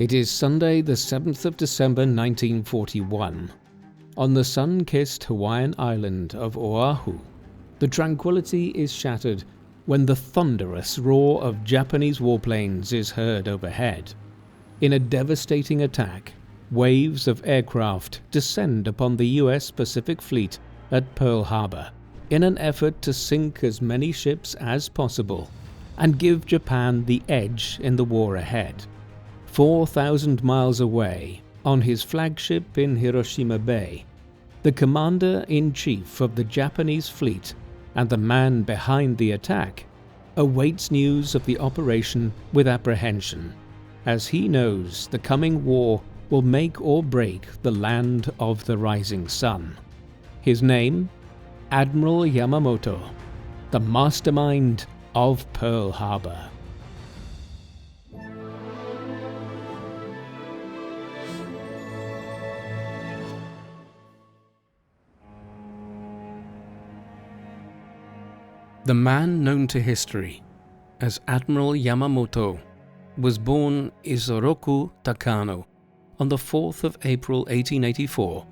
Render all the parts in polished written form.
It is Sunday, the 7th of December 1941. On the sun-kissed Hawaiian island of Oahu, the tranquility is shattered when the thunderous roar of Japanese warplanes is heard overhead. In a devastating attack, waves of aircraft descend upon the US Pacific Fleet at Pearl Harbor in an effort to sink as many ships as possible and give Japan the edge in the war ahead. 4,000 miles away, on his flagship in Hiroshima Bay, the commander-in-chief of the Japanese fleet and the man behind the attack awaits news of the operation with apprehension, as he knows the coming war will make or break the land of the rising sun. His name? Admiral Yamamoto, the mastermind of Pearl Harbor. The man known to history as Admiral Yamamoto was born Isoroku Takano on the 4th of April 1884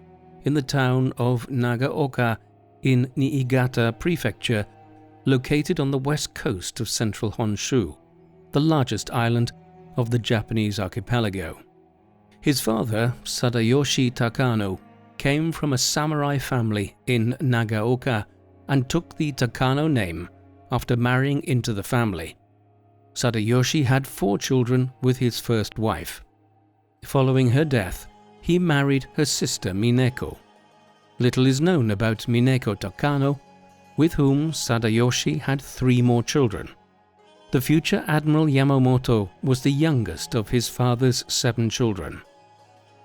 in the town of Nagaoka in Niigata Prefecture, located on the west coast of central Honshu, the largest island of the Japanese archipelago. His father, Sadayoshi Takano, came from a samurai family in Nagaoka and took the Takano name after marrying into the family. Sadayoshi had 4 children with his first wife. Following her death, he married her sister Mineko. Little is known about Mineko Takano, with whom Sadayoshi had 3 more children. The future Admiral Yamamoto was the youngest of his father's 7 children.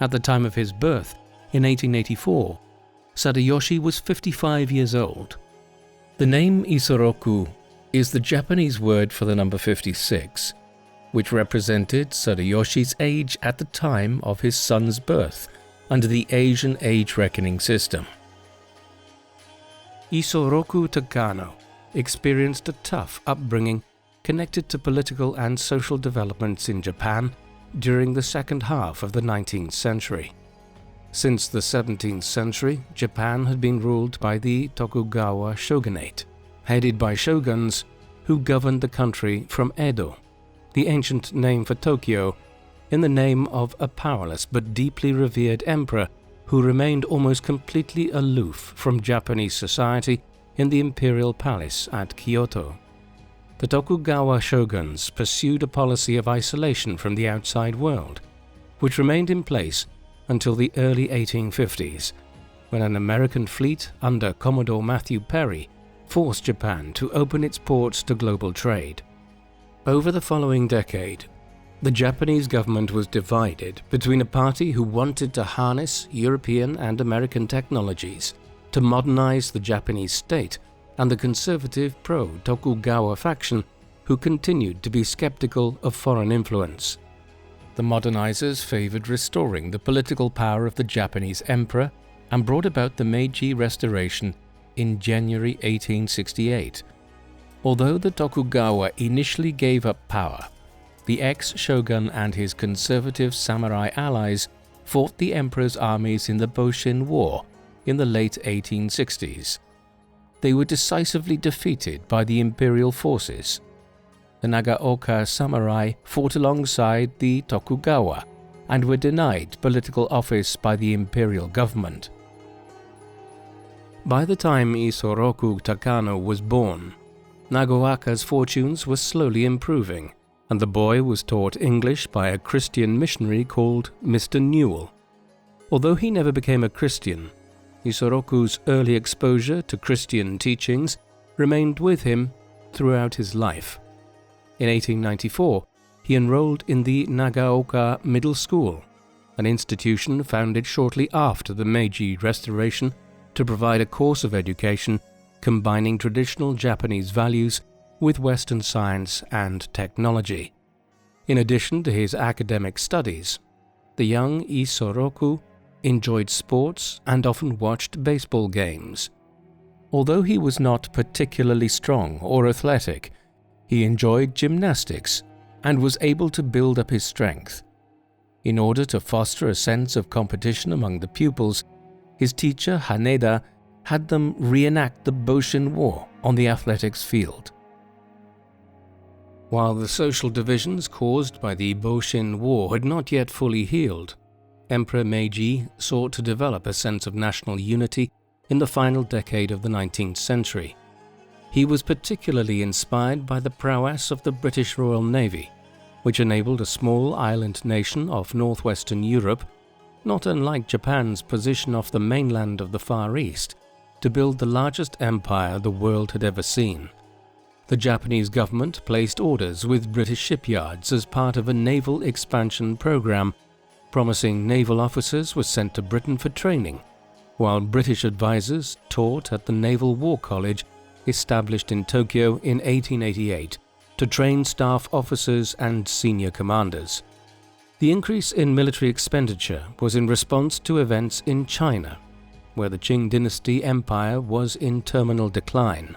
At the time of his birth, in 1884, Sadayoshi was 55 years old. The name Isoroku is the Japanese word for the number 56, which represented Sadayoshi's age at the time of his son's birth under the Asian age reckoning system. Isoroku Takano experienced a tough upbringing connected to political and social developments in Japan during the second half of the 19th century. Since the 17th century, Japan had been ruled by the Tokugawa shogunate, headed by shoguns who governed the country from Edo, the ancient name for Tokyo, in the name of a powerless but deeply revered emperor who remained almost completely aloof from Japanese society in the imperial palace at Kyoto. The Tokugawa shoguns pursued a policy of isolation from the outside world, which remained in place until the early 1850s, when an American fleet under Commodore Matthew Perry forced Japan to open its ports to global trade. Over the following decade, the Japanese government was divided between a party who wanted to harness European and American technologies to modernize the Japanese state and the conservative pro-Tokugawa faction who continued to be skeptical of foreign influence. The modernizers favored restoring the political power of the Japanese emperor and brought about the Meiji Restoration in January 1868. Although the Tokugawa initially gave up power, the ex-shogun and his conservative samurai allies fought the emperor's armies in the Boshin War in the late 1860s. They were decisively defeated by the imperial forces. The Nagaoka samurai fought alongside the Tokugawa and were denied political office by the imperial government. By the time Isoroku Takano was born, Nagaoka's fortunes were slowly improving, and the boy was taught English by a Christian missionary called Mr. Newell. Although he never became a Christian, Isoroku's early exposure to Christian teachings remained with him throughout his life. In 1894, he enrolled in the Nagaoka Middle School, an institution founded shortly after the Meiji Restoration to provide a course of education combining traditional Japanese values with Western science and technology. In addition to his academic studies, the young Isoroku enjoyed sports and often watched baseball games. Although he was not particularly strong or athletic, he enjoyed gymnastics and was able to build up his strength. In order to foster a sense of competition among the pupils, his teacher Haneda had them reenact the Boshin War on the athletics field. While the social divisions caused by the Boshin War had not yet fully healed, Emperor Meiji sought to develop a sense of national unity in the final decade of the 19th century. He was particularly inspired by the prowess of the British Royal Navy, which enabled a small island nation of northwestern Europe, not unlike Japan's position off the mainland of the Far East, to build the largest empire the world had ever seen. The Japanese government placed orders with British shipyards as part of a naval expansion program. Promising naval officers were sent to Britain for training, while British advisors taught at the Naval War College established in Tokyo in 1888 to train staff officers and senior commanders. The increase in military expenditure was in response to events in China, where the Qing dynasty empire was in terminal decline.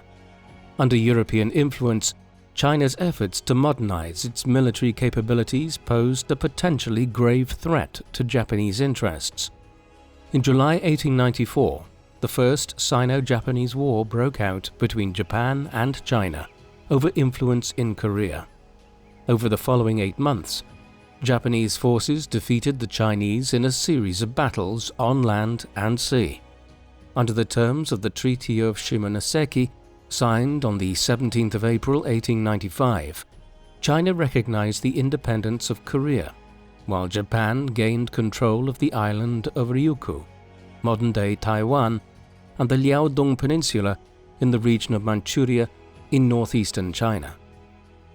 Under European influence, China's efforts to modernize its military capabilities posed a potentially grave threat to Japanese interests. In July 1894, the First Sino-Japanese War broke out between Japan and China over influence in Korea. Over the following 8 months, Japanese forces defeated the Chinese in a series of battles on land and sea. Under the terms of the Treaty of Shimonoseki, signed on the 17th of April 1895, China recognized the independence of Korea, while Japan gained control of the island of Ryukyu, modern-day Taiwan, and the Liaodong Peninsula in the region of Manchuria in northeastern China.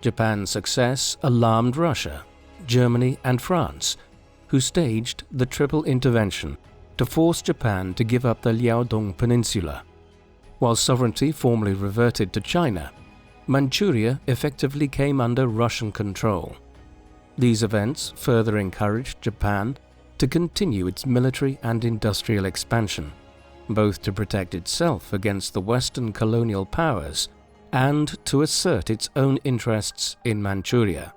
Japan's success alarmed Russia, Germany, and France, who staged the Triple Intervention to force Japan to give up the Liaodong Peninsula. While sovereignty formally reverted to China, Manchuria effectively came under Russian control. These events further encouraged Japan to continue its military and industrial expansion, both to protect itself against the Western colonial powers and to assert its own interests in Manchuria.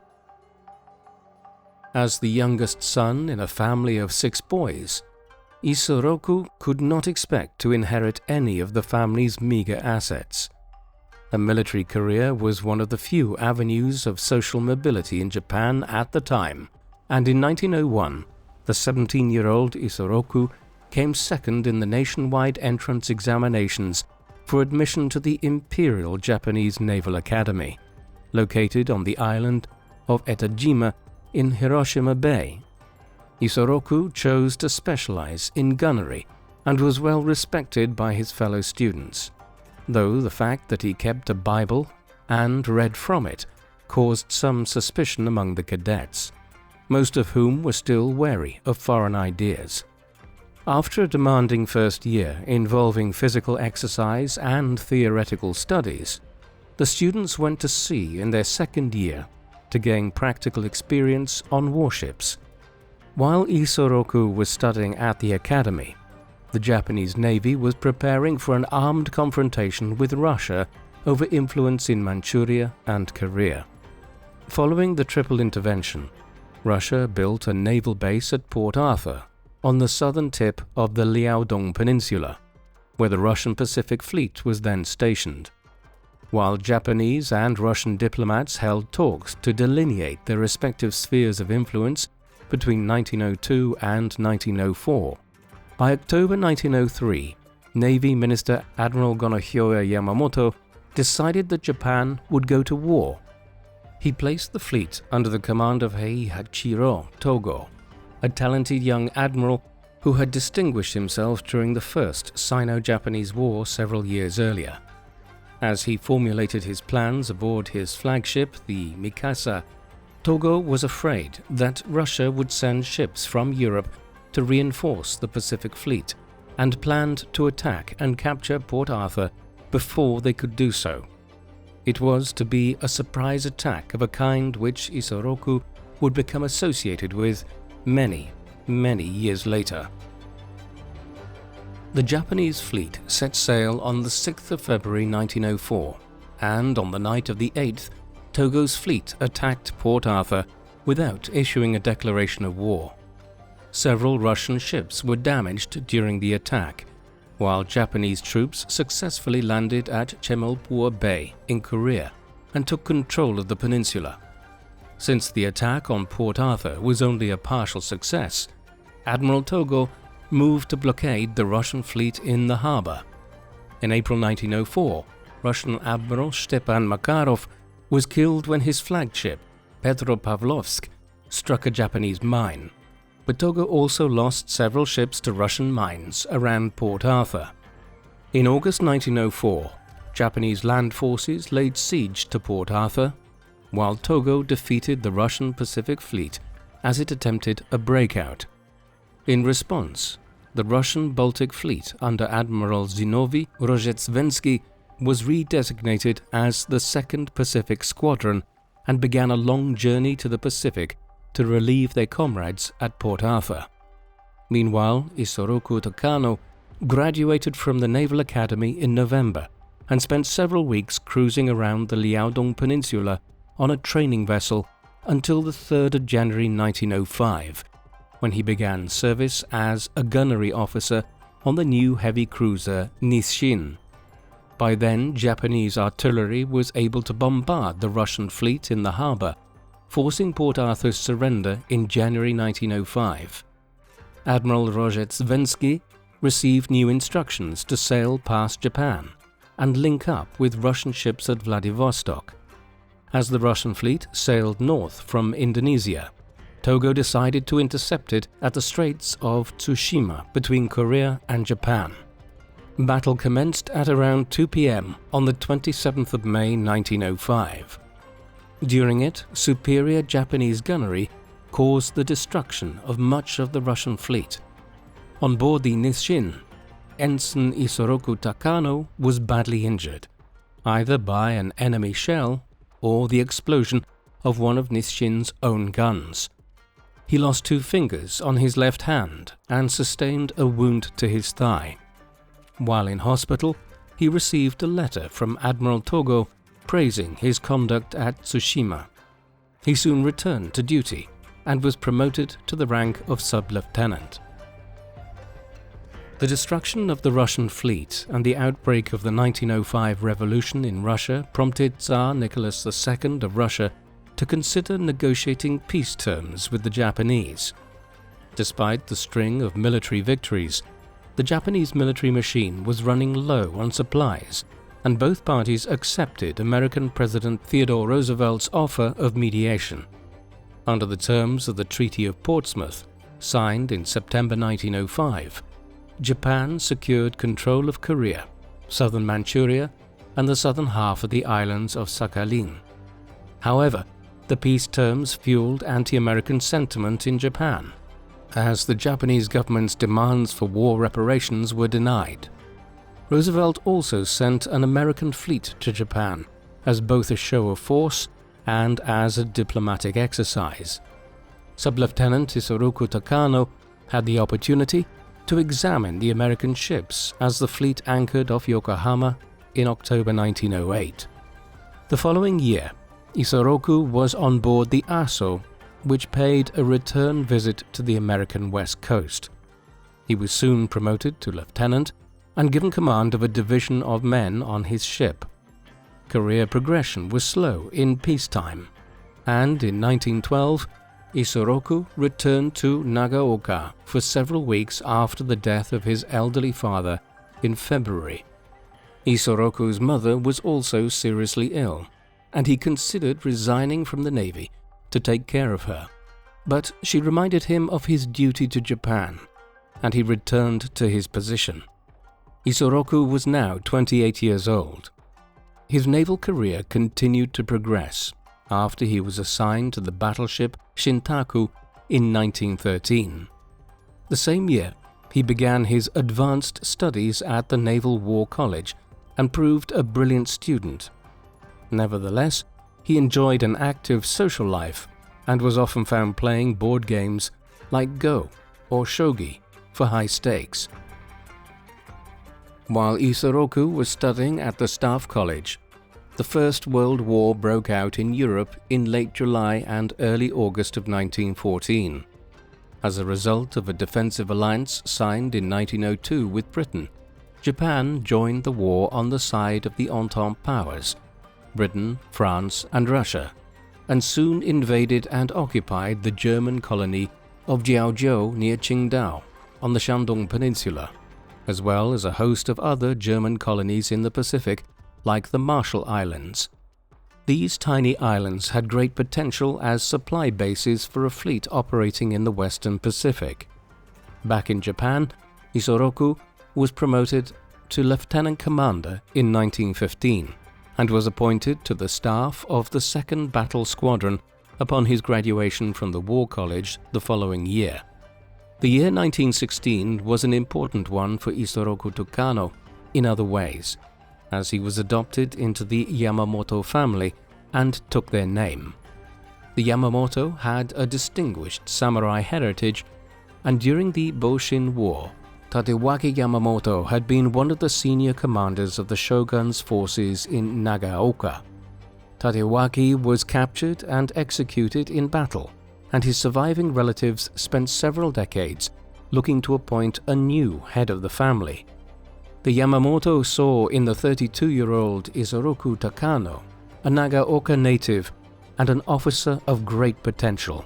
As the youngest son in a family of 6 boys, Isoroku could not expect to inherit any of the family's meager assets. A military career was one of the few avenues of social mobility in Japan at the time, and in 1901, the 17-year-old Isoroku came second in the nationwide entrance examinations for admission to the Imperial Japanese Naval Academy, located on the island of Etajima in Hiroshima Bay. Isoroku chose to specialize in gunnery and was well respected by his fellow students, though the fact that he kept a Bible and read from it caused some suspicion among the cadets, most of whom were still wary of foreign ideas. After a demanding first year involving physical exercise and theoretical studies, the students went to sea in their second year to gain practical experience on warships. While Isoroku was studying at the academy, the Japanese Navy was preparing for an armed confrontation with Russia over influence in Manchuria and Korea. Following the Triple Intervention, Russia built a naval base at Port Arthur on the southern tip of the Liaodong Peninsula, where the Russian Pacific Fleet was then stationed. While Japanese and Russian diplomats held talks to delineate their respective spheres of influence between 1902 and 1904, by October 1903, Navy Minister Admiral Yamamoto decided that Japan would go to war. He placed the fleet under the command of Heihachiro Togo, a talented young admiral who had distinguished himself during the First Sino-Japanese War several years earlier. As he formulated his plans aboard his flagship, the Mikasa, Togo was afraid that Russia would send ships from Europe to reinforce the Pacific Fleet and planned to attack and capture Port Arthur before they could do so. It was to be a surprise attack of a kind which Isoroku would become associated with many, many years later. The Japanese fleet set sail on the 6th of February 1904, and on the night of the 8th, Togo's fleet attacked Port Arthur without issuing a declaration of war. Several Russian ships were damaged during the attack, while Japanese troops successfully landed at Chemelpur Bay in Korea and took control of the peninsula. Since the attack on Port Arthur was only a partial success, Admiral Togo moved to blockade the Russian fleet in the harbor. In April 1904, Russian Admiral Stepan Makarov was killed when his flagship, Petropavlovsk, struck a Japanese mine, but Togo also lost several ships to Russian mines around Port Arthur. In August 1904, Japanese land forces laid siege to Port Arthur, while Togo defeated the Russian Pacific Fleet as it attempted a breakout. In response, the Russian Baltic Fleet under Admiral Zinovy Rozhetsvensky was redesignated as the 2nd Pacific Squadron and began a long journey to the Pacific to relieve their comrades at Port Arthur. Meanwhile, Isoroku Takano graduated from the Naval Academy in November and spent several weeks cruising around the Liaodong Peninsula on a training vessel until the 3rd of January 1905, when he began service as a gunnery officer on the new heavy cruiser Nisshin. By then, Japanese artillery was able to bombard the Russian fleet in the harbor, forcing Port Arthur's surrender in January 1905. Admiral Rozhetsvensky received new instructions to sail past Japan and link up with Russian ships at Vladivostok. As the Russian fleet sailed north from Indonesia, Togo decided to intercept it at the Straits of Tsushima between Korea and Japan. Battle commenced at around 2 p.m. on the 27th of May 1905. During it, superior Japanese gunnery caused the destruction of much of the Russian fleet. On board the Nisshin, Ensign Isoroku Takano was badly injured, either by an enemy shell or the explosion of one of Nisshin's own guns. He lost 2 fingers on his left hand and sustained a wound to his thigh. While in hospital, he received a letter from Admiral Togo praising his conduct at Tsushima. He soon returned to duty and was promoted to the rank of sub-lieutenant. The destruction of the Russian fleet and the outbreak of the 1905 revolution in Russia prompted Tsar Nicholas II of Russia to consider negotiating peace terms with the Japanese. Despite the string of military victories, the Japanese military machine was running low on supplies, and both parties accepted American President Theodore Roosevelt's offer of mediation. Under the terms of the Treaty of Portsmouth, signed in September 1905, Japan secured control of Korea, southern Manchuria, and the southern half of the islands of Sakhalin. However, the peace terms fueled anti-American sentiment in Japan, as the Japanese government's demands for war reparations were denied. Roosevelt also sent an American fleet to Japan as both a show of force and as a diplomatic exercise. Sub-Lieutenant Isoroku Takano had the opportunity to examine the American ships as the fleet anchored off Yokohama in October 1908. The following year, Isoroku was on board the Aso, which paid a return visit to the American West Coast. He was soon promoted to lieutenant and given command of a division of men on his ship. Career progression was slow in peacetime, and in 1912, Isoroku returned to Nagaoka for several weeks after the death of his elderly father in February. Isoroku's mother was also seriously ill, and he considered resigning from the Navy to take care of her. But she reminded him of his duty to Japan, and he returned to his position. Isoroku was now 28 years old. His naval career continued to progress after he was assigned to the battleship Shintaku in 1913. The same year, he began his advanced studies at the Naval War College and proved a brilliant student. Nevertheless, he enjoyed an active social life and was often found playing board games like Go or Shogi for high stakes. While Isoroku was studying at the Staff College, the First World War broke out in Europe in late July and early August of 1914. As a result of a defensive alliance signed in 1902 with Britain, Japan joined the war on the side of the Entente powers, Britain, France, and Russia, and soon invaded and occupied the German colony of Jiaozhou near Qingdao on the Shandong Peninsula, as well as a host of other German colonies in the Pacific, like the Marshall Islands. These tiny islands had great potential as supply bases for a fleet operating in the Western Pacific. Back in Japan, Isoroku was promoted to lieutenant commander in 1915 and was appointed to the staff of the 2nd Battle Squadron upon his graduation from the War College the following year. The year 1916 was an important one for Isoroku Takano in other ways, as he was adopted into the Yamamoto family and took their name. The Yamamoto had a distinguished samurai heritage, and during the Boshin War, Tadewaki Yamamoto had been one of the senior commanders of the shogun's forces in Nagaoka. Tadewaki was captured and executed in battle, and his surviving relatives spent several decades looking to appoint a new head of the family. The Yamamoto saw in the 32-year-old Isoroku Takano a Nagaoka native and an officer of great potential.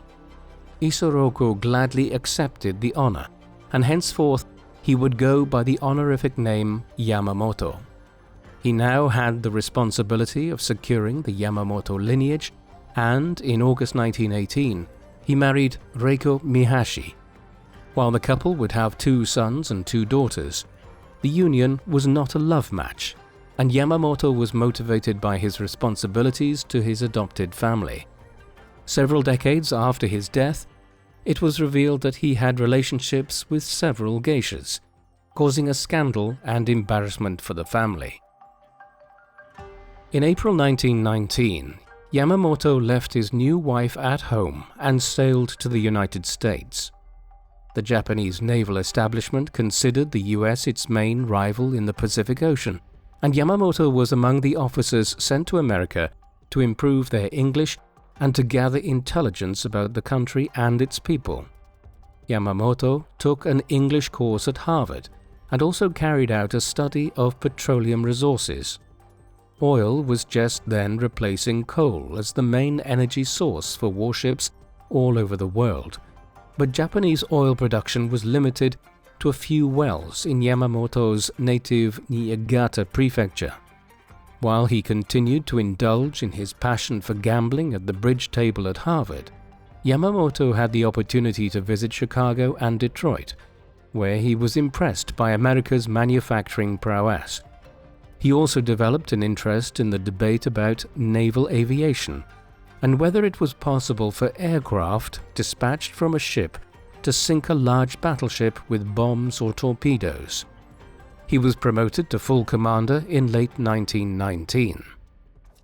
Isoroku gladly accepted the honor, and henceforth he would go by the honorific name Yamamoto. He now had the responsibility of securing the Yamamoto lineage, and in August 1918 he married Reiko Mihashi. While the couple would have 2 sons and 2 daughters, the union was not a love match, and Yamamoto was motivated by his responsibilities to his adopted family. Several decades after his death, it was revealed that he had relationships with several geishas, causing a scandal and embarrassment for the family. In April 1919, Yamamoto left his new wife at home and sailed to the United States. The Japanese naval establishment considered the US its main rival in the Pacific Ocean, and Yamamoto was among the officers sent to America to improve their English and to gather intelligence about the country and its people. Yamamoto took an English course at Harvard and also carried out a study of petroleum resources. Oil was just then replacing coal as the main energy source for warships all over the world, but Japanese oil production was limited to a few wells in Yamamoto's native Niigata prefecture. While he continued to indulge in his passion for gambling at the bridge table at Harvard, Yamamoto had the opportunity to visit Chicago and Detroit, where he was impressed by America's manufacturing prowess. He also developed an interest in the debate about naval aviation and whether it was possible for aircraft dispatched from a ship to sink a large battleship with bombs or torpedoes. He was promoted to full commander in late 1919.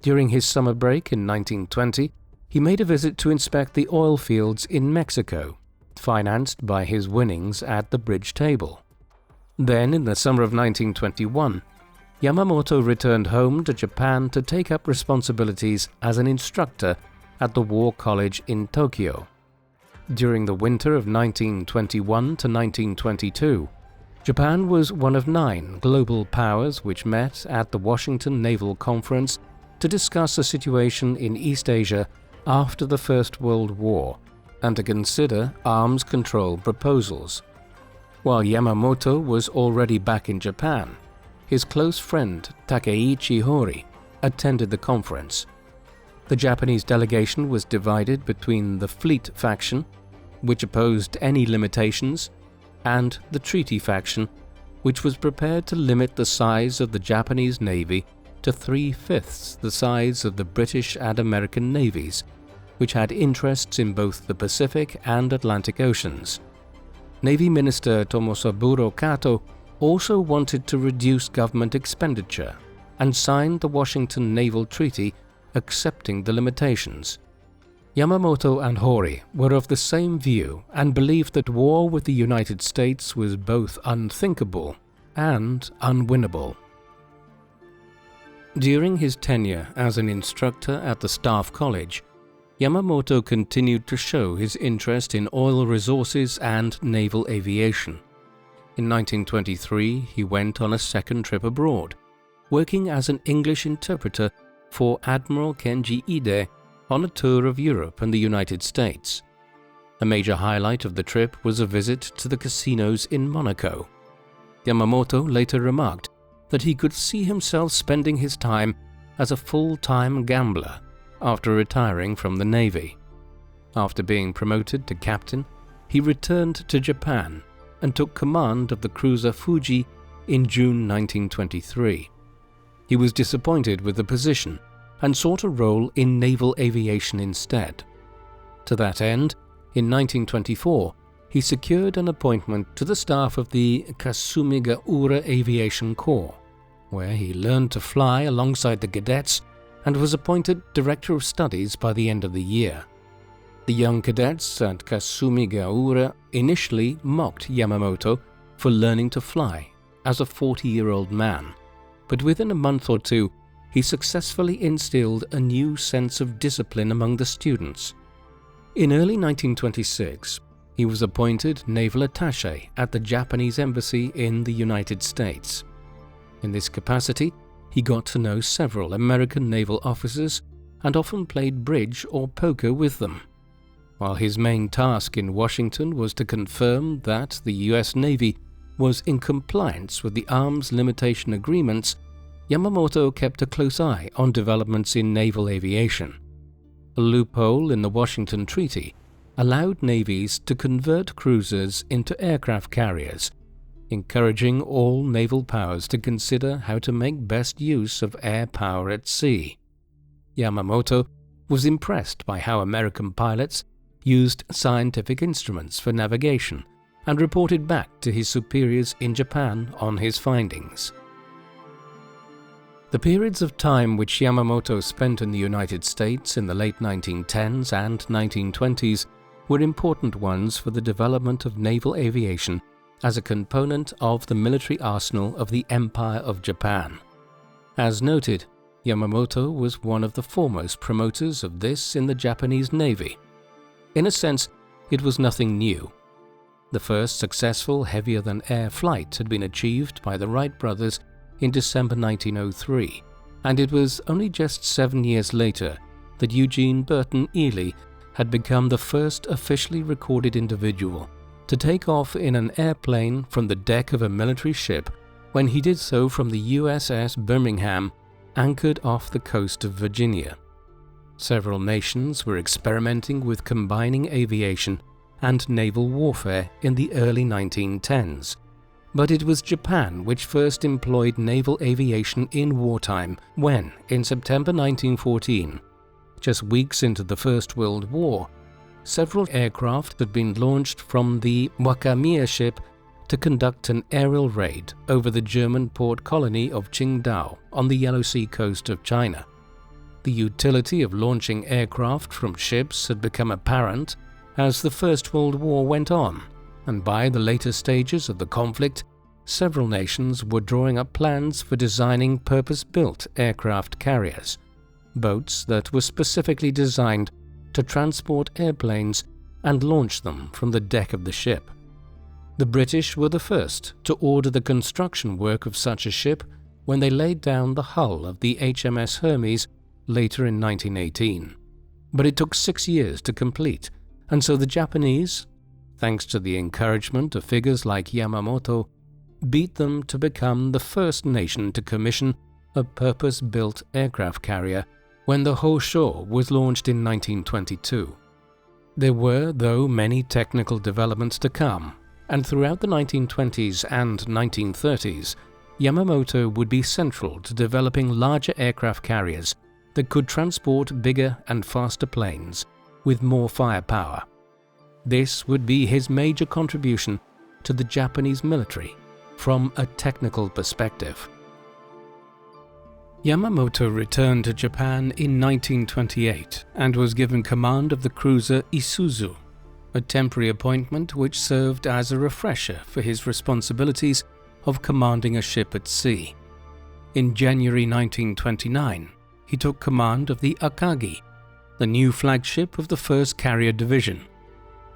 During his summer break in 1920, he made a visit to inspect the oil fields in Mexico, financed by his winnings at the bridge table. Then, in the summer of 1921, Yamamoto returned home to Japan to take up responsibilities as an instructor at the War College in Tokyo. During the winter of 1921 to 1922, Japan was one of 9 global powers which met at the Washington Naval Conference to discuss the situation in East Asia after the First World War and to consider arms control proposals. While Yamamoto was already back in Japan, his close friend Takeichi Hori attended the conference. The Japanese delegation was divided between the Fleet faction, which opposed any limitations, and the Treaty faction, which was prepared to limit the size of the Japanese Navy to 3/5 the size of the British and American navies, which had interests in both the Pacific and Atlantic Oceans. Navy Minister Tomosaburo Kato also wanted to reduce government expenditure and signed the Washington Naval Treaty accepting the limitations. Yamamoto and Hori were of the same view and believed that war with the United States was both unthinkable and unwinnable. During his tenure as an instructor at the Staff College, Yamamoto continued to show his interest in oil resources and naval aviation. In 1923, he went on a second trip abroad, working as an English interpreter for Admiral Kenji Ide on a tour of Europe and the United States. A major highlight of the trip was a visit to the casinos in Monaco. Yamamoto later remarked that he could see himself spending his time as a full-time gambler after retiring from the Navy. After being promoted to captain, he returned to Japan and took command of the cruiser Fuji in June 1923. He was disappointed with the position and sought a role in naval aviation instead. To that end, in 1924, he secured an appointment to the staff of the Kasumigaura Aviation Corps, where he learned to fly alongside the cadets and was appointed Director of Studies by the end of the year. The young cadets at Kasumigaura initially mocked Yamamoto for learning to fly as a 40-year-old man, but within a month or two, he successfully instilled a new sense of discipline among the students. In early 1926, he was appointed naval attaché at the Japanese Embassy in the United States. In this capacity, he got to know several American naval officers and often played bridge or poker with them. While his main task in Washington was to confirm that the US Navy was in compliance with the arms limitation agreements, Yamamoto kept a close eye on developments in naval aviation. A loophole in the Washington Treaty allowed navies to convert cruisers into aircraft carriers, encouraging all naval powers to consider how to make best use of air power at sea. Yamamoto was impressed by how American pilots used scientific instruments for navigation and reported back to his superiors in Japan on his findings. The periods of time which Yamamoto spent in the United States in the late 1910s and 1920s were important ones for the development of naval aviation as a component of the military arsenal of the Empire of Japan. As noted, Yamamoto was one of the foremost promoters of this in the Japanese Navy. In a sense, it was nothing new. The first successful heavier-than-air flight had been achieved by the Wright brothers in December 1903, and it was only just 7 years later that Eugene Burton Ely had become the first officially recorded individual to take off in an airplane from the deck of a military ship when he did so from the USS Birmingham, anchored off the coast of Virginia. Several nations were experimenting with combining aviation and naval warfare in the early 1910s, but it was Japan which first employed naval aviation in wartime when, in September 1914, just weeks into the First World War, several aircraft had been launched from the Wakamiya ship to conduct an aerial raid over the German port colony of Qingdao on the Yellow Sea coast of China. The utility of launching aircraft from ships had become apparent as the First World War went on, and by the later stages of the conflict, several nations were drawing up plans for designing purpose-built aircraft carriers, boats that were specifically designed to transport airplanes and launch them from the deck of the ship. The British were the first to order the construction work of such a ship when they laid down the hull of the HMS Hermes later in 1918. But it took 6 years to complete, and so the Japanese, thanks to the encouragement of figures like Yamamoto, beat them to become the first nation to commission a purpose-built aircraft carrier when the Hosho was launched in 1922. There were, though, many technical developments to come, and throughout the 1920s and 1930s, Yamamoto would be central to developing larger aircraft carriers that could transport bigger and faster planes with more firepower. This would be his major contribution to the Japanese military from a technical perspective. Yamamoto returned to Japan in 1928 and was given command of the cruiser Isuzu, a temporary appointment which served as a refresher for his responsibilities of commanding a ship at sea. In January 1929, he took command of the Akagi, the new flagship of the 1st Carrier Division.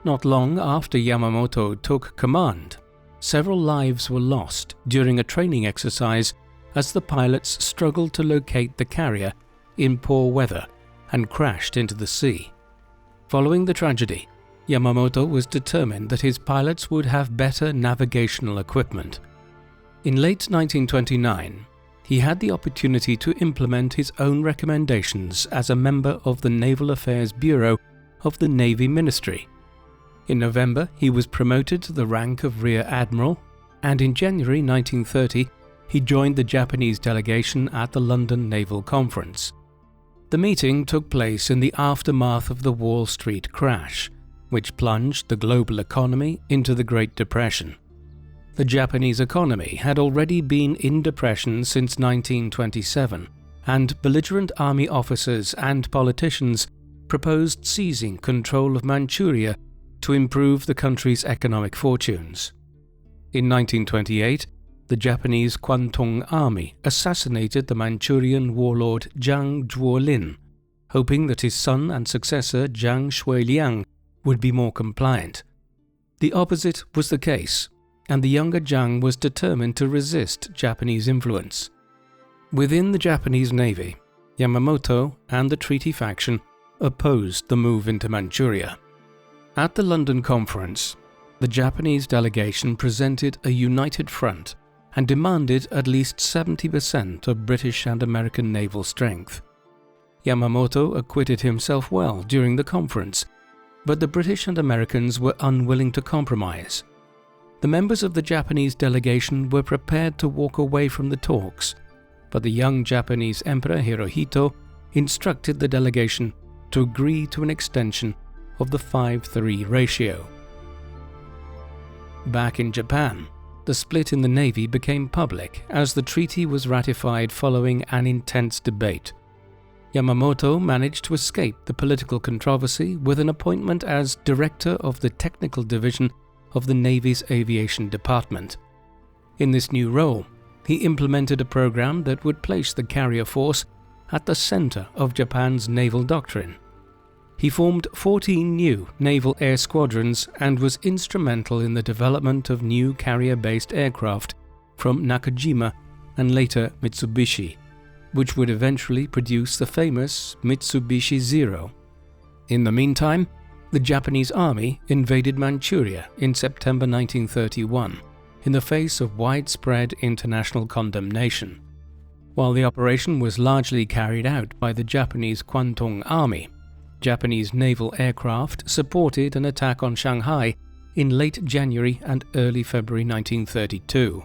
Not long after Yamamoto took command, several lives were lost during a training exercise as the pilots struggled to locate the carrier in poor weather and crashed into the sea. Following the tragedy, Yamamoto was determined that his pilots would have better navigational equipment. In late 1929, he had the opportunity to implement his own recommendations as a member of the Naval Affairs Bureau of the Navy Ministry. In November, he was promoted to the rank of Rear Admiral, and in January 1930, he joined the Japanese delegation at the London Naval Conference. The meeting took place in the aftermath of the Wall Street crash, which plunged the global economy into the Great Depression. The Japanese economy had already been in depression since 1927, and belligerent army officers and politicians proposed seizing control of Manchuria to improve the country's economic fortunes. In 1928, the Japanese Kwantung Army assassinated the Manchurian warlord Jiang Zhuolin, hoping that his son and successor Jiang Shuiliang would be more compliant. The opposite was the case, and the younger Jiang was determined to resist Japanese influence. Within the Japanese Navy, Yamamoto and the treaty faction opposed the move into Manchuria. At the London Conference, the Japanese delegation presented a united front and demanded at least 70% of British and American naval strength. Yamamoto acquitted himself well during the conference, but the British and Americans were unwilling to compromise. The members of the Japanese delegation were prepared to walk away from the talks, but the young Japanese Emperor Hirohito instructed the delegation to agree to an extension of the 5-3 ratio. Back in Japan, the split in the Navy became public as the treaty was ratified following an intense debate. Yamamoto managed to escape the political controversy with an appointment as Director of the Technical Division of the Navy's Aviation Department. In this new role, he implemented a program that would place the carrier force at the center of Japan's naval doctrine. He formed 14 new naval air squadrons and was instrumental in the development of new carrier-based aircraft from Nakajima and later Mitsubishi, which would eventually produce the famous Mitsubishi Zero. In the meantime, the Japanese army invaded Manchuria in September 1931 in the face of widespread international condemnation. While the operation was largely carried out by the Japanese Kwantung Army, Japanese naval aircraft supported an attack on Shanghai in late January and early February 1932.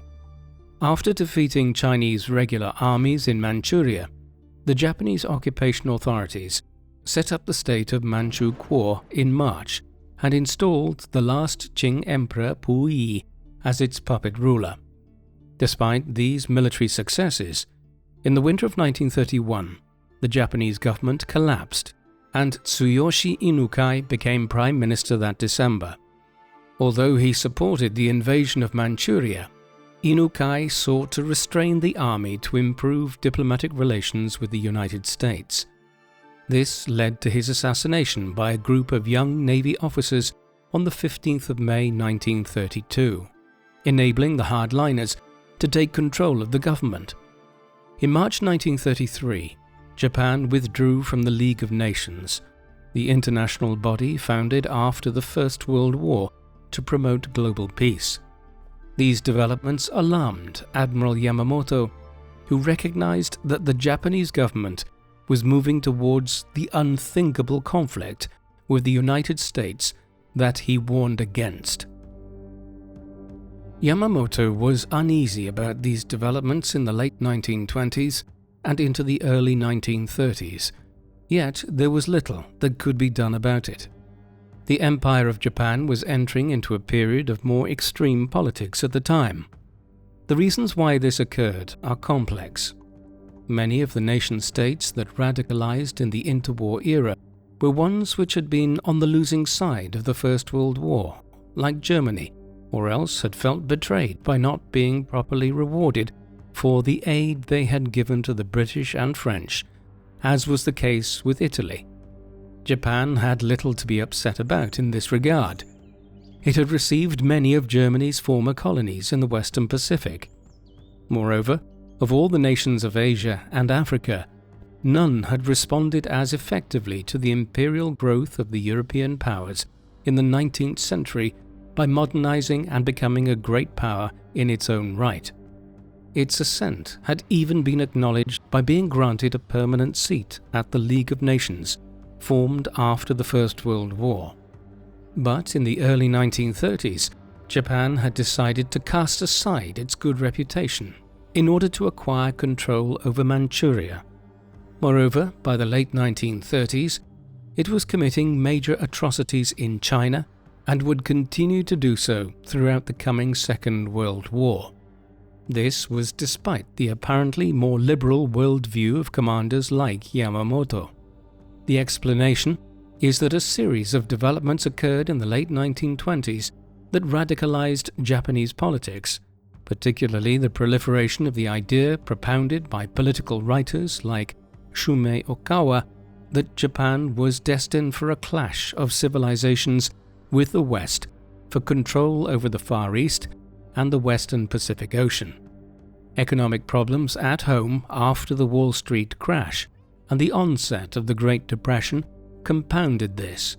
After defeating Chinese regular armies in Manchuria, the Japanese occupation authorities set up the state of Manchu Kuo in March and installed the last Qing Emperor Puyi as its puppet ruler. Despite these military successes, in the winter of 1931, the Japanese government collapsed and Tsuyoshi Inukai became Prime Minister that December. Although he supported the invasion of Manchuria, Inukai sought to restrain the army to improve diplomatic relations with the United States. This led to his assassination by a group of young Navy officers on the 15th of May 1932, enabling the hardliners to take control of the government. In March 1933, Japan withdrew from the League of Nations, the international body founded after the First World War to promote global peace. These developments alarmed Admiral Yamamoto, who recognized that the Japanese government was moving towards the unthinkable conflict with the United States that he warned against. Yamamoto was uneasy about these developments in the late 1920s and into the early 1930s, yet there was little that could be done about it. The Empire of Japan was entering into a period of more extreme politics at the time. The reasons why this occurred are complex. Many of the nation-states that radicalized in the interwar era were ones which had been on the losing side of the First World War, like Germany, or else had felt betrayed by not being properly rewarded for the aid they had given to the British and French, as was the case with Italy. Japan had little to be upset about in this regard. It had received many of Germany's former colonies in the Western Pacific. Moreover, of all the nations of Asia and Africa, none had responded as effectively to the imperial growth of the European powers in the 19th century by modernizing and becoming a great power in its own right. Its ascent had even been acknowledged by being granted a permanent seat at the League of Nations, formed after the First World War. But in the early 1930s, Japan had decided to cast aside its good reputation in order to acquire control over Manchuria. Moreover, by the late 1930s, it was committing major atrocities in China and would continue to do so throughout the coming Second World War. This was despite the apparently more liberal worldview of commanders like Yamamoto. The explanation is that a series of developments occurred in the late 1920s that radicalized Japanese politics, particularly the proliferation of the idea propounded by political writers like Shumei Okawa that Japan was destined for a clash of civilizations with the West for control over the Far East and the Western Pacific Ocean. Economic problems at home after the Wall Street crash and the onset of the Great Depression compounded this,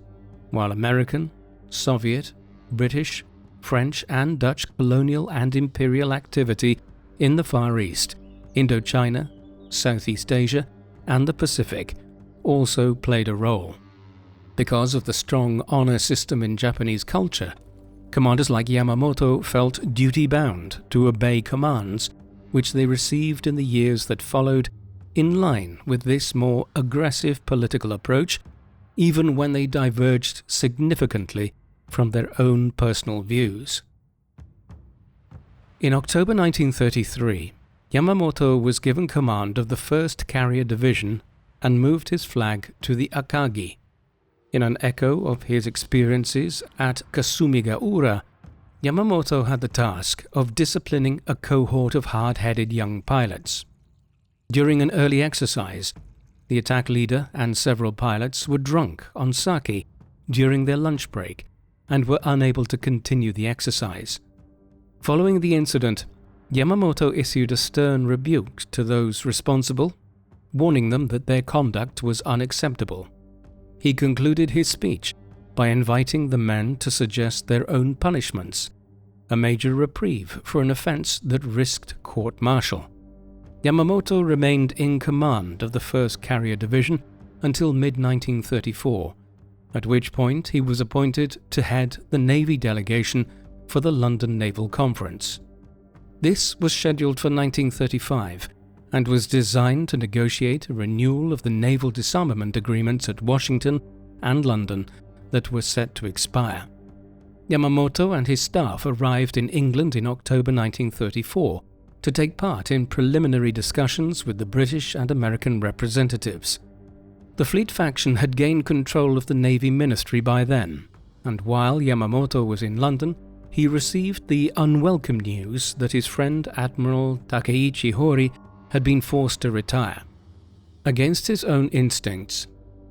while American, Soviet, British, French and Dutch colonial and imperial activity in the Far East, Indochina, Southeast Asia and the Pacific also played a role. Because of the strong honor system in Japanese culture, commanders like Yamamoto felt duty-bound to obey commands which they received in the years that followed in line with this more aggressive political approach, even when they diverged significantly from their own personal views. In October 1933, Yamamoto was given command of the 1st Carrier Division and moved his flag to the Akagi. In an echo of his experiences at Kasumigaura, Yamamoto had the task of disciplining a cohort of hard-headed young pilots. During an early exercise, the attack leader and several pilots were drunk on sake during their lunch break and were unable to continue the exercise. Following the incident, Yamamoto issued a stern rebuke to those responsible, warning them that their conduct was unacceptable. He concluded his speech by inviting the men to suggest their own punishments, a major reprieve for an offense that risked court-martial. Yamamoto remained in command of the 1st Carrier Division until mid-1934, at which point he was appointed to head the Navy delegation for the London Naval Conference. This was scheduled for 1935 and was designed to negotiate a renewal of the naval disarmament agreements at Washington and London that were set to expire. Yamamoto and his staff arrived in England in October 1934 to take part in preliminary discussions with the British and American representatives. The fleet faction had gained control of the Navy Ministry by then, and while Yamamoto was in London, he received the unwelcome news that his friend Admiral Takeichi Hori had been forced to retire. Against his own instincts,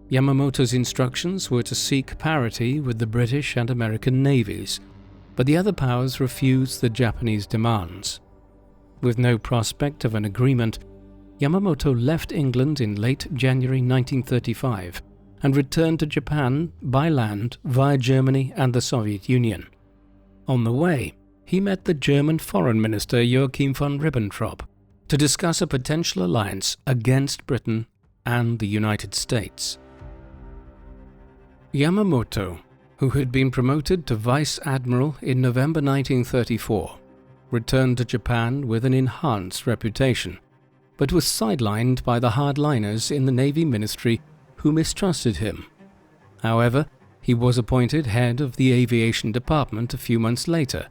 Yamamoto's instructions were to seek parity with the British and American navies, but the other powers refused the Japanese demands. With no prospect of an agreement, Yamamoto left England in late January 1935 and returned to Japan by land via Germany and the Soviet Union. On the way, he met the German Foreign Minister Joachim von Ribbentrop to discuss a potential alliance against Britain and the United States. Yamamoto, who had been promoted to Vice Admiral in November 1934, returned to Japan with an enhanced reputation, but was sidelined by the hardliners in the Navy Ministry who mistrusted him. However, he was appointed head of the Aviation Department a few months later,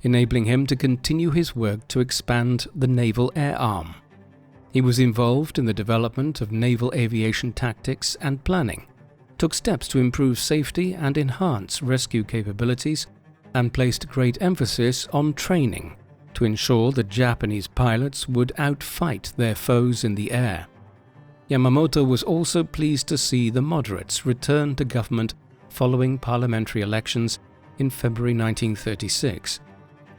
enabling him to continue his work to expand the naval air arm. He was involved in the development of naval aviation tactics and planning, took steps to improve safety and enhance rescue capabilities, and placed great emphasis on training to ensure that Japanese pilots would outfight their foes in the air. Yamamoto was also pleased to see the moderates return to government following parliamentary elections in February 1936,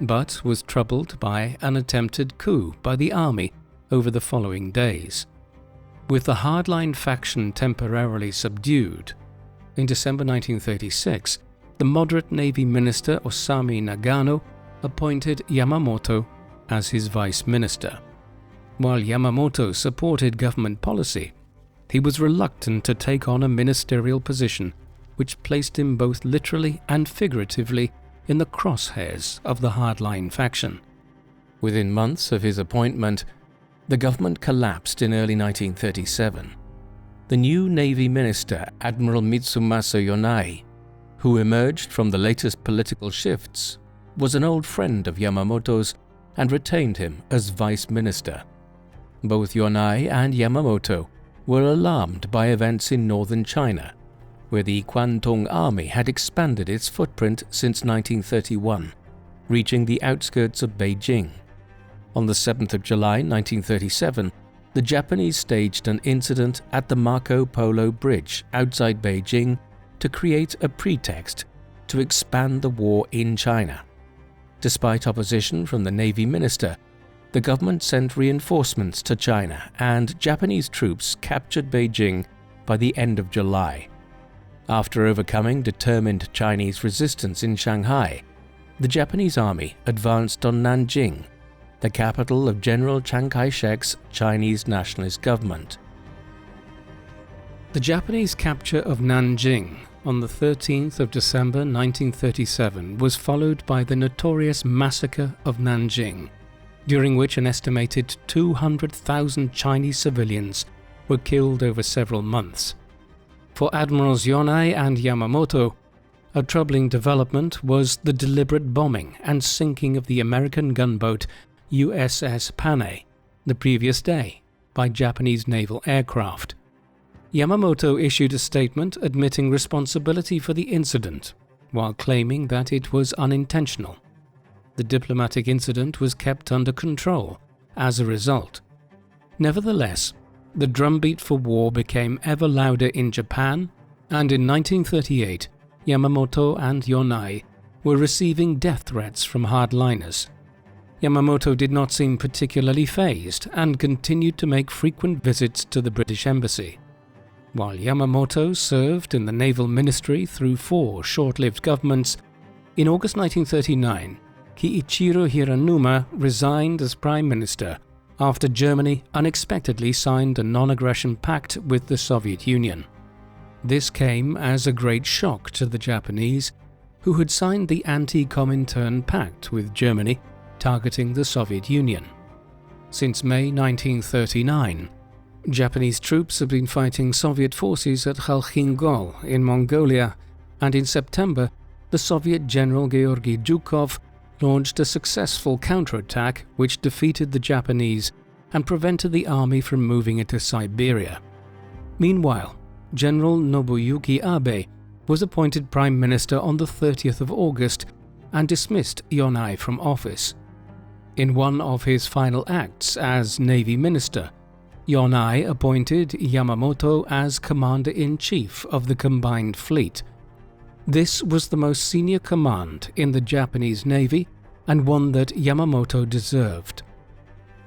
but was troubled by an attempted coup by the army over the following days. With the hardline faction temporarily subdued, in December 1936, the moderate Navy Minister Osami Nagano appointed Yamamoto as his vice minister. While Yamamoto supported government policy, he was reluctant to take on a ministerial position which placed him both literally and figuratively in the crosshairs of the hardline faction. Within months of his appointment, the government collapsed in early 1937. The new Navy Minister, Admiral Mitsumasa Yonai, who emerged from the latest political shifts, was an old friend of Yamamoto's and retained him as vice minister. Both Yonai and Yamamoto were alarmed by events in northern China, where the Kwantung Army had expanded its footprint since 1931, reaching the outskirts of Beijing. On the 7th of July 1937, the Japanese staged an incident at the Marco Polo Bridge outside Beijing to create a pretext to expand the war in China. Despite opposition from the Navy Minister, the government sent reinforcements to China and Japanese troops captured Beijing by the end of July. After overcoming determined Chinese resistance in Shanghai, the Japanese army advanced on Nanjing, the capital of General Chiang Kai-shek's Chinese nationalist government. The Japanese capture of Nanjing on the 13th of December 1937 was followed by the notorious Massacre of Nanjing, during which an estimated 200,000 Chinese civilians were killed over several months. For Admirals Yonai and Yamamoto, a troubling development was the deliberate bombing and sinking of the American gunboat USS Panay the previous day by Japanese naval aircraft. Yamamoto issued a statement admitting responsibility for the incident, while claiming that it was unintentional. The diplomatic incident was kept under control as a result. Nevertheless, the drumbeat for war became ever louder in Japan, and in 1938, Yamamoto and Yonai were receiving death threats from hardliners. Yamamoto did not seem particularly fazed and continued to make frequent visits to the British Embassy. While Yamamoto served in the Naval Ministry through 4 short-lived governments, in August 1939, Kiichiro Hiranuma resigned as Prime Minister after Germany unexpectedly signed a non-aggression pact with the Soviet Union. This came as a great shock to the Japanese, who had signed the Anti-Comintern Pact with Germany, targeting the Soviet Union. Since May 1939, Japanese troops have been fighting Soviet forces at Khalkhingol in Mongolia, and in September, the Soviet General Georgy Zhukov launched a successful counterattack which defeated the Japanese and prevented the army from moving into Siberia. Meanwhile, General Nobuyuki Abe was appointed Prime Minister on the 30th of August and dismissed Yonai from office. In one of his final acts as Navy Minister, Yonai appointed Yamamoto as Commander-in-Chief of the Combined Fleet. This was the most senior command in the Japanese Navy and one that Yamamoto deserved.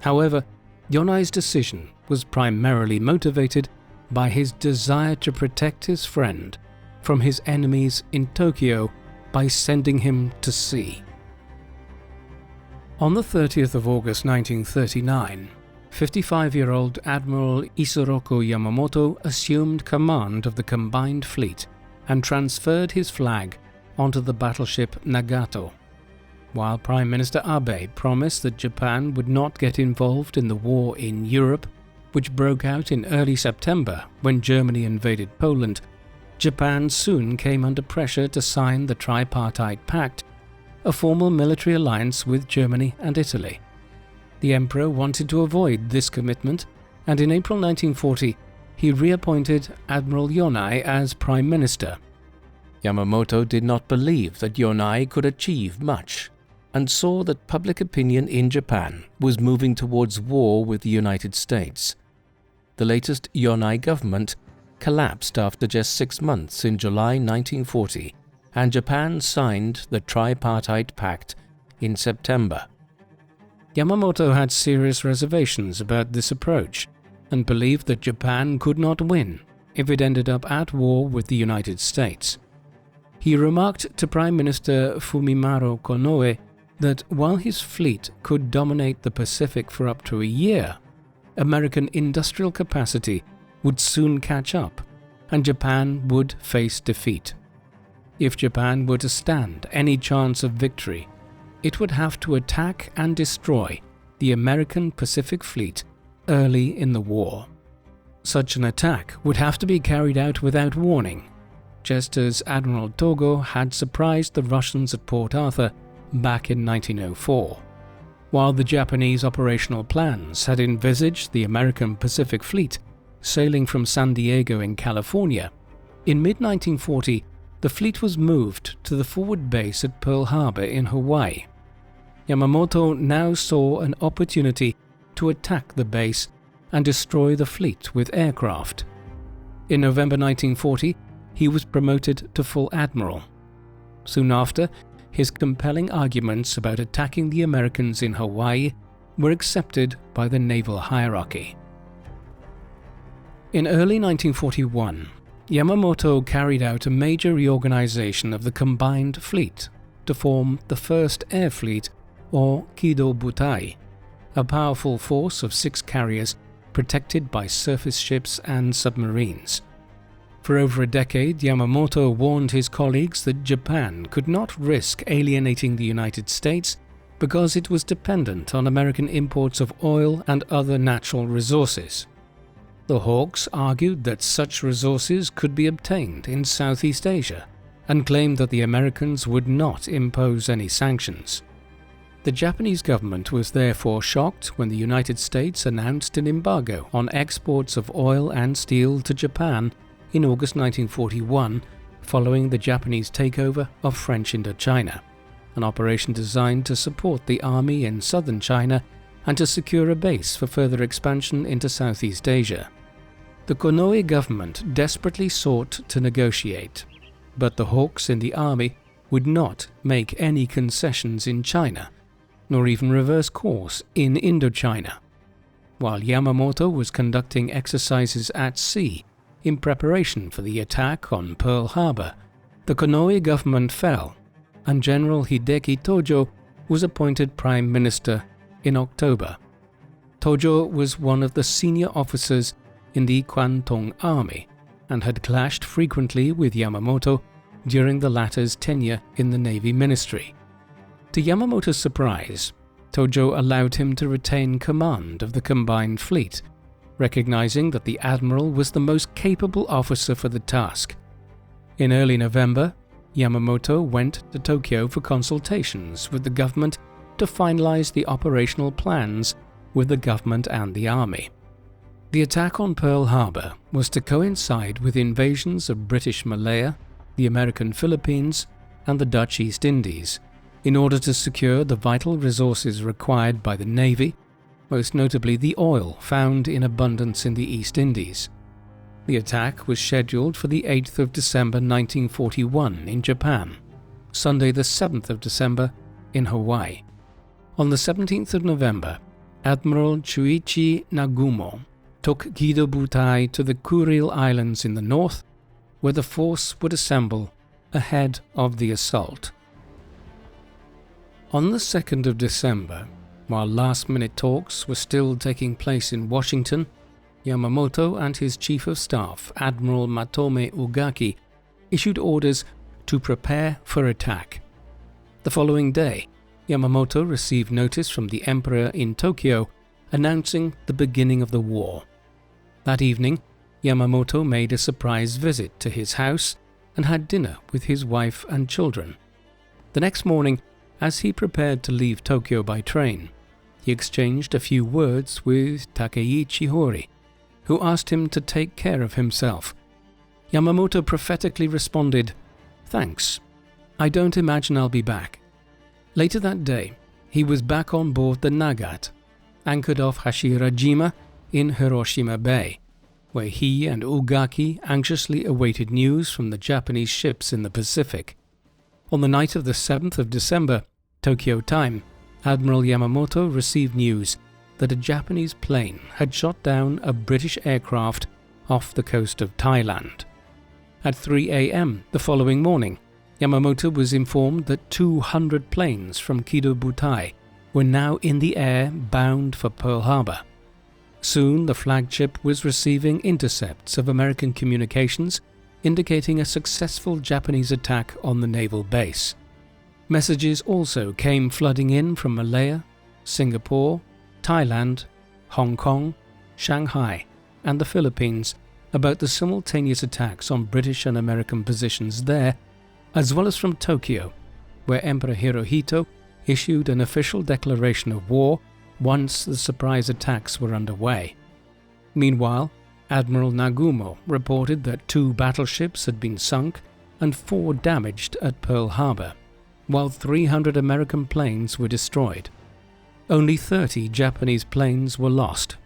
However, Yonai's decision was primarily motivated by his desire to protect his friend from his enemies in Tokyo by sending him to sea. On the 30th of August 1939, 55-year-old Admiral Isoroku Yamamoto assumed command of the Combined Fleet and transferred his flag onto the battleship Nagato. While Prime Minister Abe promised that Japan would not get involved in the war in Europe, which broke out in early September when Germany invaded Poland, Japan soon came under pressure to sign the Tripartite Pact, a formal military alliance with Germany and Italy. The Emperor wanted to avoid this commitment, and in April 1940, he reappointed Admiral Yonai as Prime Minister. Yamamoto did not believe that Yonai could achieve much, and saw that public opinion in Japan was moving towards war with the United States. the latest Yonai government, collapsed after just 6 months in July 1940, and Japan signed the Tripartite Pact in September. Yamamoto had serious reservations about this approach and believed that Japan could not win if it ended up at war with the United States. He remarked to Prime Minister Fumimaro Konoe that while his fleet could dominate the Pacific for up to a year, American industrial capacity would soon catch up, and Japan would face defeat. If Japan were to stand any chance of victory, it would have to attack and destroy the American Pacific Fleet early in the war. Such an attack would have to be carried out without warning, just as Admiral Togo had surprised the Russians at Port Arthur back in 1904. While the Japanese operational plans had envisaged the American Pacific Fleet sailing from San Diego in California, in mid-1940 the fleet was moved to the forward base at Pearl Harbor in Hawaii. Yamamoto now saw an opportunity to attack the base and destroy the fleet with aircraft. In November 1940, he was promoted to full admiral. Soon after, his compelling arguments about attacking the Americans in Hawaii were accepted by the naval hierarchy. In early 1941, Yamamoto carried out a major reorganization of the combined fleet to form the First Air Fleet, or Kido Butai, a powerful force of 6 carriers protected by surface ships and submarines. For over a decade, Yamamoto warned his colleagues that Japan could not risk alienating the United States because it was dependent on American imports of oil and other natural resources. The Hawks argued that such resources could be obtained in Southeast Asia and claimed that the Americans would not impose any sanctions. The Japanese government was therefore shocked when the United States announced an embargo on exports of oil and steel to Japan in August 1941, following the Japanese takeover of French Indochina, an operation designed to support the army in southern China and to secure a base for further expansion into Southeast Asia. The Konoe government desperately sought to negotiate, but the Hawks in the army would not make any concessions in China, nor even reverse course in Indochina. While Yamamoto was conducting exercises at sea in preparation for the attack on Pearl Harbor, the Konoe government fell, and General Hideki Tojo was appointed Prime Minister in October. Tojo was one of the senior officers in the Kwantung Army and had clashed frequently with Yamamoto during the latter's tenure in the Navy Ministry. To Yamamoto's surprise, Tojo allowed him to retain command of the combined fleet, recognizing that the admiral was the most capable officer for the task. In early November, Yamamoto went to Tokyo for consultations with the government to finalize the operational plans with the government and the army. The attack on Pearl Harbor was to coincide with invasions of British Malaya, the American Philippines, and the Dutch East Indies, in order to secure the vital resources required by the Navy, most notably the oil found in abundance in the East Indies. The attack was scheduled for the 8th of December 1941 in Japan, Sunday the 7th of December in Hawaii. On the 17th of November, Admiral Chuichi Nagumo took Kido Butai to the Kuril Islands in the north, where the force would assemble ahead of the assault. On the 2nd of December, while last-minute talks were still taking place in Washington, Yamamoto and his Chief of Staff, Admiral Matome Ugaki, issued orders to prepare for attack. The following day, Yamamoto received notice from the Emperor in Tokyo announcing the beginning of the war. That evening, Yamamoto made a surprise visit to his house and had dinner with his wife and children. The next morning, as he prepared to leave Tokyo by train, he exchanged a few words with Takeichi Hori, who asked him to take care of himself. Yamamoto prophetically responded, "Thanks. I don't imagine I'll be back." Later that day, he was back on board the Nagate, anchored off Hashirajima in Hiroshima Bay, where he and Akagi anxiously awaited news from the Japanese ships in the Pacific. On the night of the 7th of December, Tokyo time, Admiral Yamamoto received news that a Japanese plane had shot down a British aircraft off the coast of Thailand. At 3 a.m. the following morning, Yamamoto was informed that 200 planes from Kido Butai were now in the air bound for Pearl Harbor. Soon the flagship was receiving intercepts of American communications indicating a successful Japanese attack on the naval base. Messages also came flooding in from Malaya, Singapore, Thailand, Hong Kong, Shanghai, and the Philippines about the simultaneous attacks on British and American positions there, as well as from Tokyo, where Emperor Hirohito issued an official declaration of war once the surprise attacks were underway. Meanwhile, Admiral Nagumo reported that 2 battleships had been sunk and 4 damaged at Pearl Harbor, while 300 American planes were destroyed. Only 30 Japanese planes were lost.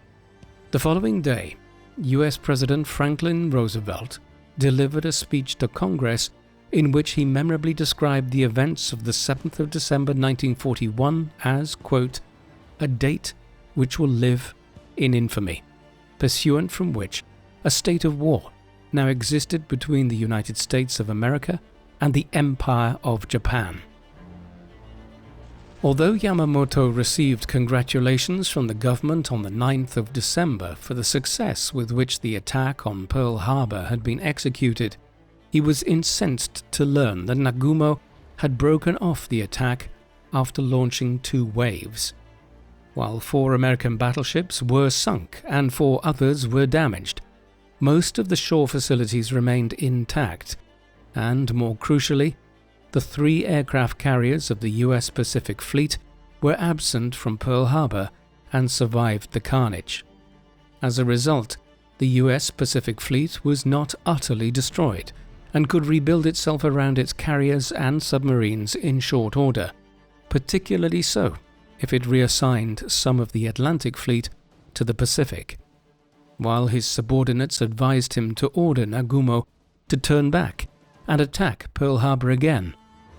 The following day, US President Franklin Roosevelt delivered a speech to Congress in which he memorably described the events of the 7th of December 1941 as, quote, "a date which will live in infamy, pursuant from which a state of war now existed between the United States of America and the Empire of Japan." Although Yamamoto received congratulations from the government on the 9th of December for the success with which the attack on Pearl Harbor had been executed, he was incensed to learn that Nagumo had broken off the attack after launching 2 waves. While 4 American battleships were sunk and 4 others were damaged, most of the shore facilities remained intact, and more crucially, the 3 aircraft carriers of the US Pacific Fleet were absent from Pearl Harbor and survived the carnage. As a result, the US Pacific Fleet was not utterly destroyed and could rebuild itself around its carriers and submarines in short order, particularly so if it reassigned some of the Atlantic Fleet to the Pacific. While his subordinates advised him to order Nagumo to turn back and attack Pearl Harbor again,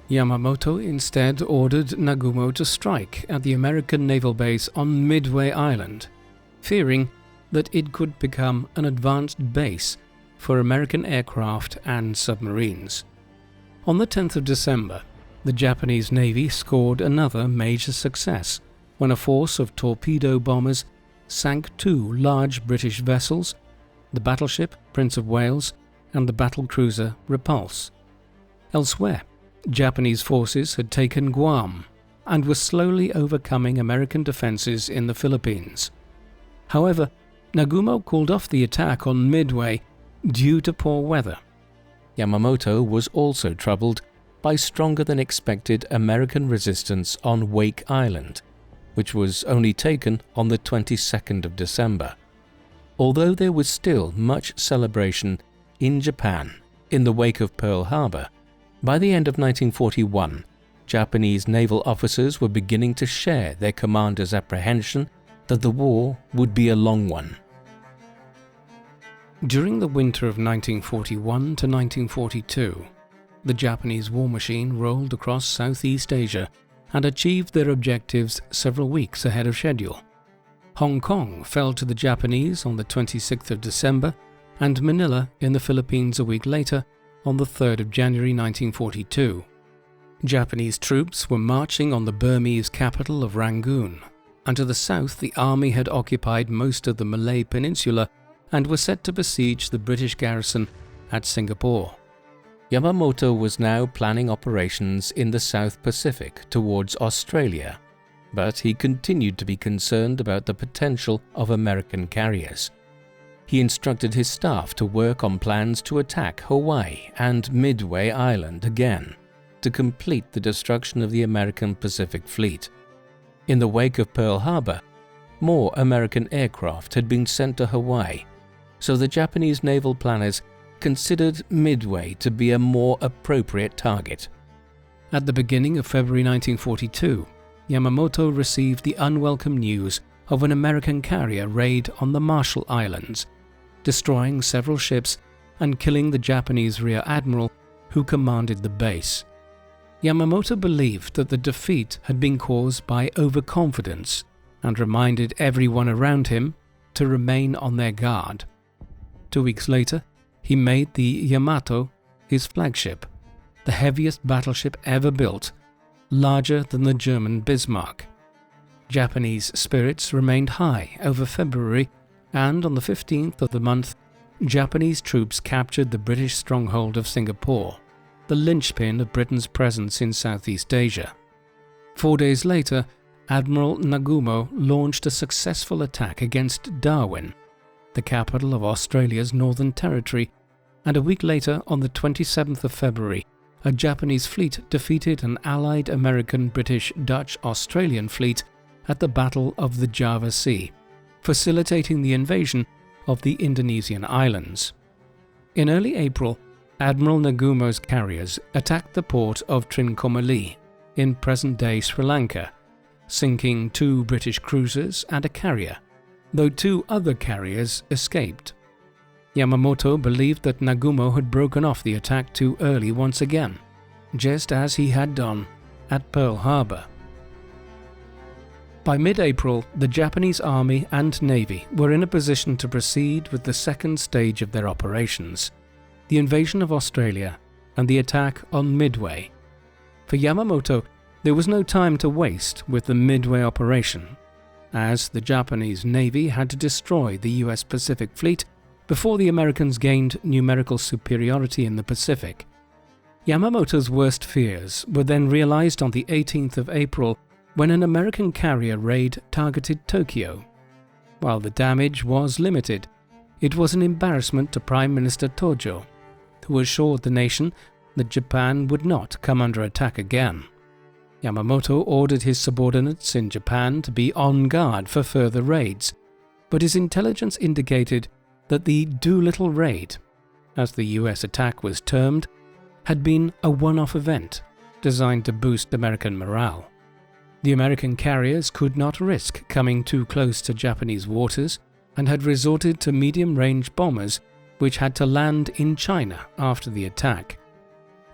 Yamamoto instead ordered Nagumo to strike at the American naval base on Midway Island, fearing that it could become an advanced base for American aircraft and submarines. On the 10th of December, the Japanese Navy scored another major success when a force of torpedo bombers sank 2 large British vessels, the battleship Prince of Wales and the battlecruiser Repulse. Elsewhere, Japanese forces had taken Guam and were slowly overcoming American defenses in the Philippines. However, Nagumo called off the attack on Midway due to poor weather. Yamamoto was also troubled by stronger than expected American resistance on Wake Island, which was only taken on the 22nd of December. Although there was still much celebration in Japan in the wake of Pearl Harbor, by the end of 1941, Japanese naval officers were beginning to share their commanders' apprehension that the war would be a long one. During the winter of 1941 to 1942, the Japanese war machine rolled across Southeast Asia and achieved their objectives several weeks ahead of schedule. Hong Kong fell to the Japanese on the 26th of December and Manila in the Philippines a week later on the 3rd of January 1942. Japanese troops were marching on the Burmese capital of Rangoon, and to the south the army had occupied most of the Malay Peninsula and were set to besiege the British garrison at Singapore. Yamamoto was now planning operations in the South Pacific towards Australia, but he continued to be concerned about the potential of American carriers. He instructed his staff to work on plans to attack Hawaii and Midway Island again, to complete the destruction of the American Pacific Fleet. In the wake of Pearl Harbor, more American aircraft had been sent to Hawaii, so the Japanese naval planners considered Midway to be a more appropriate target. At the beginning of February 1942, Yamamoto received the unwelcome news of an American carrier raid on the Marshall Islands. destroying several ships and killing the Japanese rear admiral who commanded the base. Yamamoto believed that the defeat had been caused by overconfidence and reminded everyone around him to remain on their guard. 2 weeks later, he made the Yamato his flagship, the heaviest battleship ever built, larger than the German Bismarck. Japanese spirits remained high over February, and on the 15th of the month, Japanese troops captured the British stronghold of Singapore, the linchpin of Britain's presence in Southeast Asia. 4 days later, Admiral Nagumo launched a successful attack against Darwin, the capital of Australia's Northern Territory, and a week later, on the 27th of February, a Japanese fleet defeated an allied American, British, Dutch, Australian fleet at the Battle of the Java Sea, facilitating the invasion of the Indonesian islands. In early April, Admiral Nagumo's carriers attacked the port of Trincomalee in present-day Sri Lanka, sinking 2 British cruisers and a carrier, though 2 other carriers escaped. Yamamoto believed that Nagumo had broken off the attack too early once again, just as he had done at Pearl Harbor. By mid-April, the Japanese Army and Navy were in a position to proceed with the second stage of their operations, the invasion of Australia and the attack on Midway. For Yamamoto, there was no time to waste with the Midway operation, as the Japanese Navy had to destroy the US Pacific Fleet before the Americans gained numerical superiority in the Pacific. Yamamoto's worst fears were then realized on the 18th of April when an American carrier raid targeted Tokyo. While the damage was limited, it was an embarrassment to Prime Minister Tojo, who assured the nation that Japan would not come under attack again. Yamamoto ordered his subordinates in Japan to be on guard for further raids, but his intelligence indicated that the Doolittle Raid, as the US attack was termed, had been a one-off event designed to boost American morale. The American carriers could not risk coming too close to Japanese waters and had resorted to medium-range bombers which had to land in China after the attack.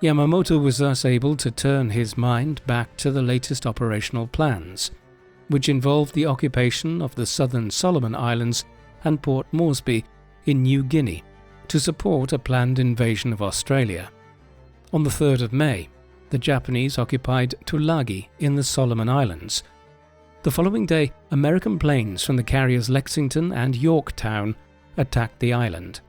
Yamamoto was thus able to turn his mind back to the latest operational plans, which involved the occupation of the southern Solomon Islands and Port Moresby in New Guinea to support a planned invasion of Australia. On the 3rd of May, the Japanese occupied Tulagi in the Solomon Islands. The following day, American planes from the carriers Lexington and Yorktown attacked the island.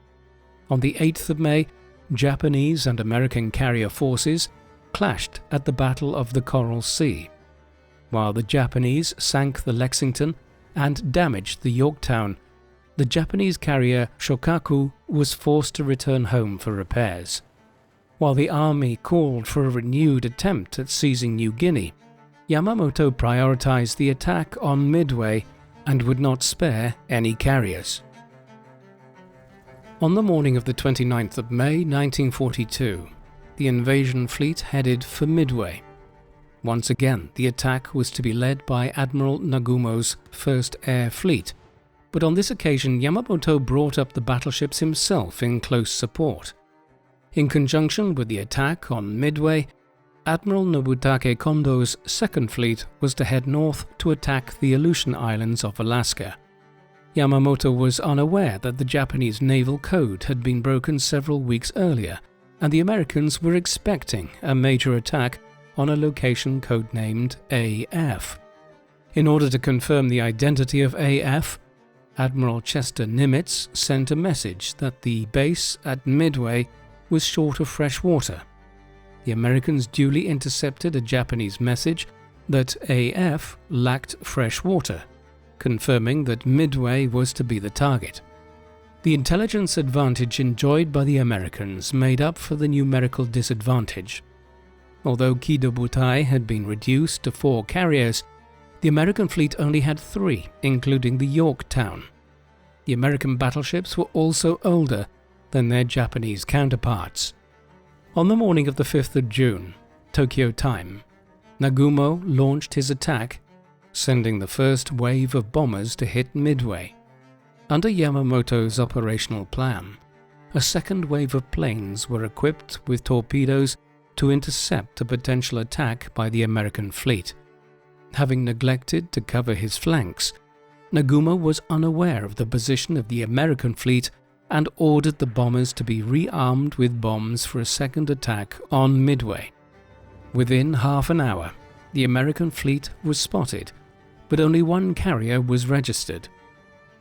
On the 8th of May, Japanese and American carrier forces clashed at the Battle of the Coral Sea. While the Japanese sank the Lexington and damaged the Yorktown, the Japanese carrier Shokaku was forced to return home for repairs. While the army called for a renewed attempt at seizing New Guinea, Yamamoto prioritized the attack on Midway and would not spare any carriers. On the morning of the 29th of May 1942, the invasion fleet headed for Midway. Once again, the attack was to be led by Admiral Nagumo's 1st Air Fleet, but on this occasion Yamamoto brought up the battleships himself in close support. In conjunction with the attack on Midway, Admiral Nobutake Kondo's 2nd Fleet was to head north to attack the Aleutian Islands of Alaska. Yamamoto was unaware that the Japanese naval code had been broken several weeks earlier, and the Americans were expecting a major attack on a location codenamed AF. In order to confirm the identity of AF, Admiral Chester Nimitz sent a message that the base at Midway was short of fresh water. The Americans duly intercepted a Japanese message that AF lacked fresh water, confirming that Midway was to be the target. The intelligence advantage enjoyed by the Americans made up for the numerical disadvantage. Although Kido Butai had been reduced to 4 carriers, the American fleet only had 3, including the Yorktown. The American battleships were also older than their Japanese counterparts. On the morning of the 5th of June, Tokyo time, Nagumo launched his attack, sending the first wave of bombers to hit Midway. Under Yamamoto's operational plan, a second wave of planes were equipped with torpedoes to intercept a potential attack by the American fleet. Having neglected to cover his flanks, Nagumo was unaware of the position of the American fleet and ordered the bombers to be rearmed with bombs for a second attack on Midway. Within half an hour, the American fleet was spotted, but only one carrier was registered.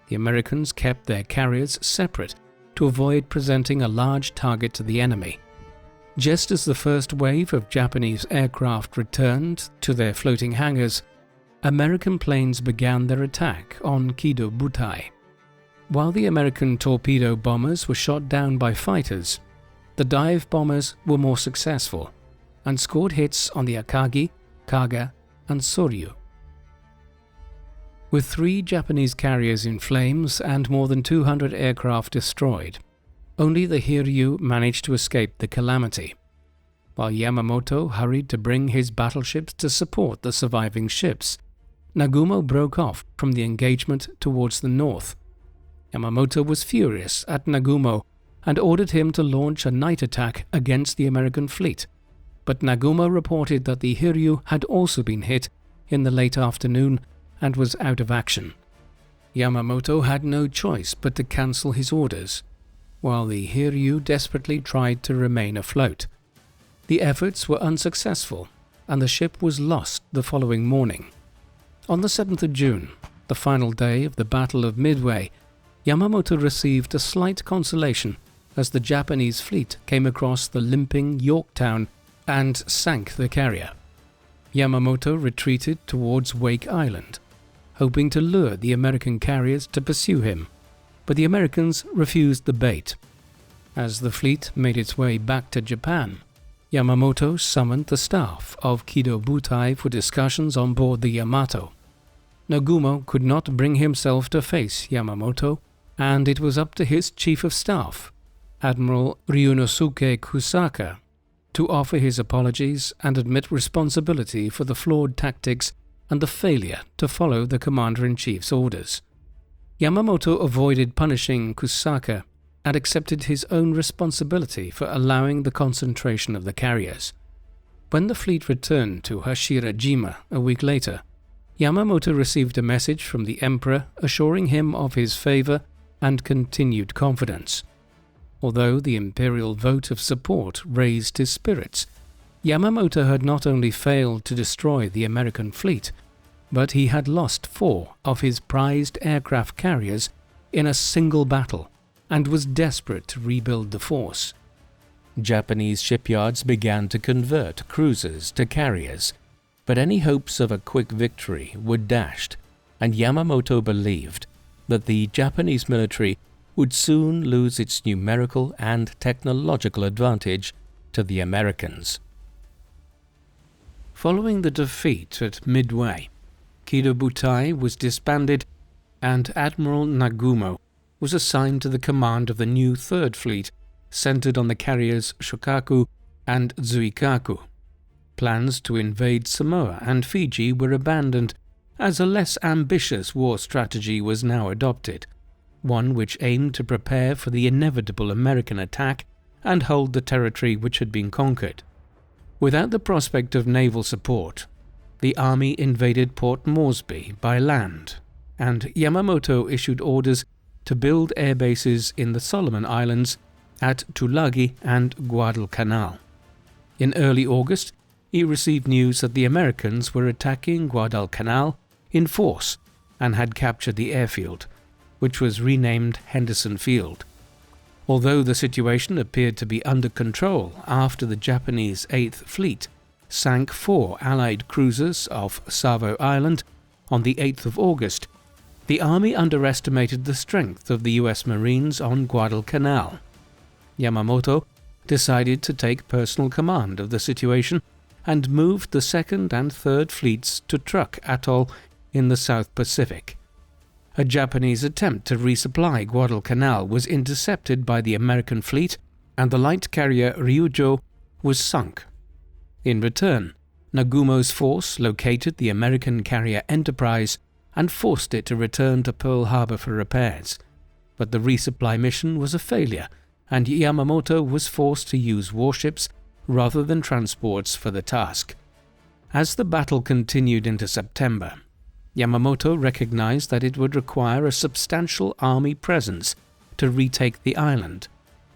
The Americans kept their carriers separate to avoid presenting a large target to the enemy. Just as the first wave of Japanese aircraft returned to their floating hangars, American planes began their attack on Kido Butai. While the American torpedo bombers were shot down by fighters, the dive bombers were more successful and scored hits on the Akagi, Kaga, and Soryu. With 3 Japanese carriers in flames and more than 200 aircraft destroyed, only the Hiryu managed to escape the calamity. While Yamamoto hurried to bring his battleships to support the surviving ships, Nagumo broke off from the engagement towards the north. Yamamoto was furious at Nagumo and ordered him to launch a night attack against the American fleet, but Nagumo reported that the Hiryu had also been hit in the late afternoon and was out of action. Yamamoto had no choice but to cancel his orders, while the Hiryu desperately tried to remain afloat. The efforts were unsuccessful, and the ship was lost the following morning. On the 7th of June, the final day of the Battle of Midway, Yamamoto received a slight consolation as the Japanese fleet came across the limping Yorktown and sank the carrier. Yamamoto retreated towards Wake Island, hoping to lure the American carriers to pursue him, but the Americans refused the bait. As the fleet made its way back to Japan, Yamamoto summoned the staff of Kido Butai for discussions on board the Yamato. Nagumo could not bring himself to face Yamamoto, and it was up to his chief of staff, Admiral Ryunosuke Kusaka, to offer his apologies and admit responsibility for the flawed tactics and the failure to follow the commander-in-chief's orders. Yamamoto avoided punishing Kusaka and accepted his own responsibility for allowing the concentration of the carriers. When the fleet returned to Hashirajima a week later, Yamamoto received a message from the emperor assuring him of his favor and continued confidence. Although the imperial vote of support raised his spirits, Yamamoto had not only failed to destroy the American fleet, but he had lost 4 of his prized aircraft carriers in a single battle and was desperate to rebuild the force. Japanese shipyards began to convert cruisers to carriers, but any hopes of a quick victory were dashed, and Yamamoto believed that the Japanese military would soon lose its numerical and technological advantage to the Americans. Following the defeat at Midway, Kido Butai was disbanded and Admiral Nagumo was assigned to the command of the new Third Fleet, centered on the carriers Shokaku and Zuikaku. Plans to invade Samoa and Fiji were abandoned as a less ambitious war strategy was now adopted, one which aimed to prepare for the inevitable American attack and hold the territory which had been conquered. Without the prospect of naval support, the army invaded Port Moresby by land, and Yamamoto issued orders to build air bases in the Solomon Islands at Tulagi and Guadalcanal. In early August, he received news that the Americans were attacking Guadalcanal in force and had captured the airfield, which was renamed Henderson Field. Although the situation appeared to be under control after the Japanese 8th Fleet sank 4 Allied cruisers off Savo Island on the 8th of August, the army underestimated the strength of the US Marines on Guadalcanal. Yamamoto decided to take personal command of the situation and moved the 2nd and 3rd Fleets to Truk Atoll in the South Pacific. A Japanese attempt to resupply Guadalcanal was intercepted by the American fleet, and the light carrier Ryujo was sunk. In return, Nagumo's force located the American carrier Enterprise and forced it to return to Pearl Harbor for repairs. but the resupply mission was a failure, and Yamamoto was forced to use warships rather than transports for the task. As the battle continued into September, Yamamoto recognized that it would require a substantial army presence to retake the island,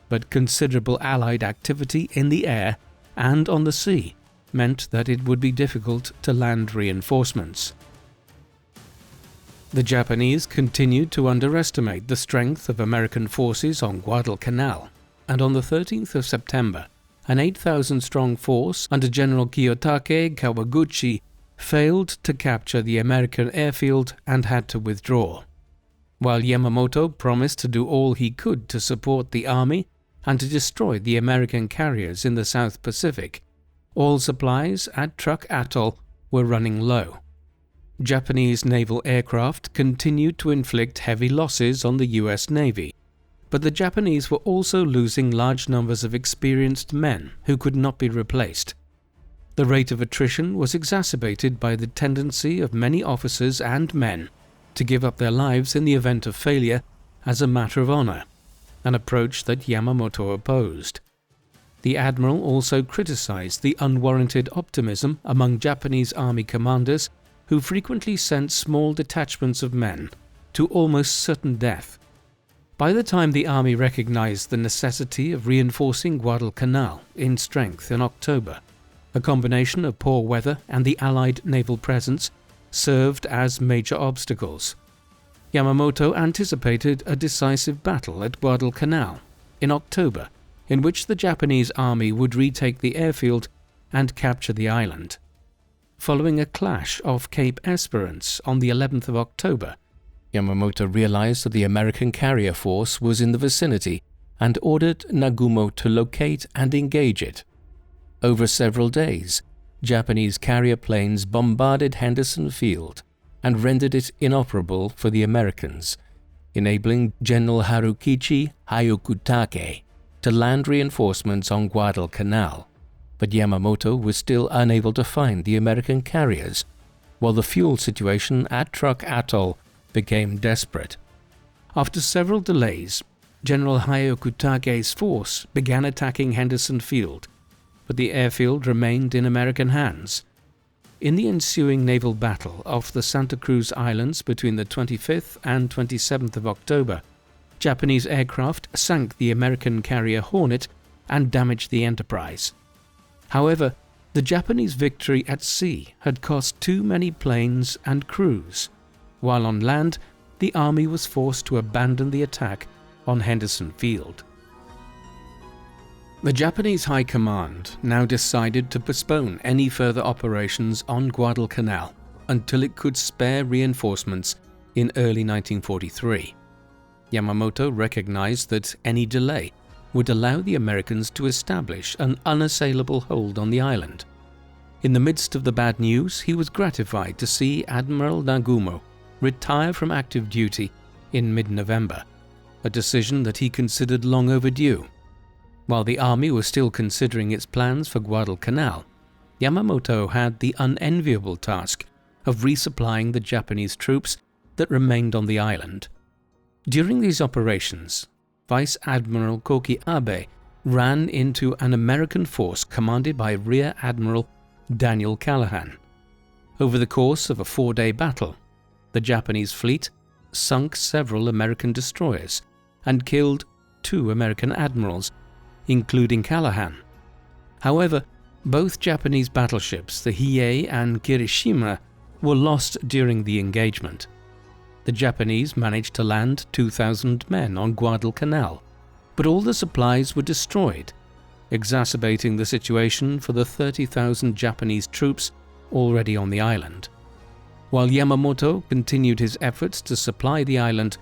but considerable Allied activity in the air and on the sea meant that it would be difficult to land reinforcements. The Japanese continued to underestimate the strength of American forces on Guadalcanal, and on the 13th of September, an 8,000-strong force under General Kiyotake Kawaguchi failed to capture the American airfield and had to withdraw. While Yamamoto promised to do all he could to support the army and to destroy the American carriers in the South Pacific, all supplies at Truk Atoll were running low. Japanese naval aircraft continued to inflict heavy losses on the US Navy, but the Japanese were also losing large numbers of experienced men who could not be replaced. The rate of attrition was exacerbated by the tendency of many officers and men to give up their lives in the event of failure as a matter of honor, an approach that Yamamoto opposed. The admiral also criticized the unwarranted optimism among Japanese army commanders who frequently sent small detachments of men to almost certain death. By the time the army recognized the necessity of reinforcing Guadalcanal in strength in October, a combination of poor weather and the Allied naval presence served as major obstacles. Yamamoto anticipated a decisive battle at Guadalcanal in October, in which the Japanese army would retake the airfield and capture the island. Following a clash off Cape Esperance on the 11th of October, Yamamoto realized that the American carrier force was in the vicinity and ordered Nagumo to locate and engage it. Over several days, Japanese carrier planes bombarded Henderson Field and rendered it inoperable for the Americans, enabling General Harukichi Hyokutake to land reinforcements on Guadalcanal. But Yamamoto was still unable to find the American carriers, while the fuel situation at Truk Atoll became desperate. After several delays, General Hyokutake's force began attacking Henderson Field, but the airfield remained in American hands. In the ensuing naval battle off the Santa Cruz Islands between the 25th and 27th of October, Japanese aircraft sank the American carrier Hornet and damaged the Enterprise. However, the Japanese victory at sea had cost too many planes and crews, while on land, the army was forced to abandon the attack on Henderson Field. The Japanese High Command now decided to postpone any further operations on Guadalcanal until it could spare reinforcements in early 1943. Yamamoto recognized that any delay would allow the Americans to establish an unassailable hold on the island. In the midst of the bad news, he was gratified to see Admiral Nagumo retire from active duty in mid-November, a decision that he considered long overdue. While the army was still considering its plans for Guadalcanal, Yamamoto had the unenviable task of resupplying the Japanese troops that remained on the island. During these operations, Vice Admiral Koki Abe ran into an American force commanded by Rear Admiral Daniel Callahan. Over the course of a 4-day battle, the Japanese fleet sunk several American destroyers and killed 2 American admirals, including Callahan. However, both Japanese battleships, the Hiei and Kirishima, were lost during the engagement. The Japanese managed to land 2,000 men on Guadalcanal, but all the supplies were destroyed, exacerbating the situation for the 30,000 Japanese troops already on the island. While Yamamoto continued his efforts to supply the island,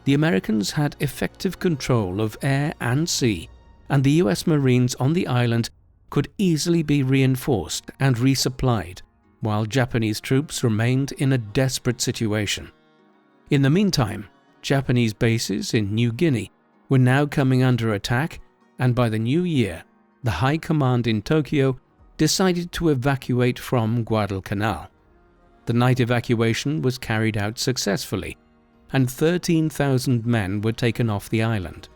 the Americans had effective control of air and sea, and the US Marines on the island could easily be reinforced and resupplied, while Japanese troops remained in a desperate situation. In the meantime, Japanese bases in New Guinea were now coming under attack, and by the new year, the High Command in Tokyo decided to evacuate from Guadalcanal. The night evacuation was carried out successfully, and 13,000 men were taken off the island,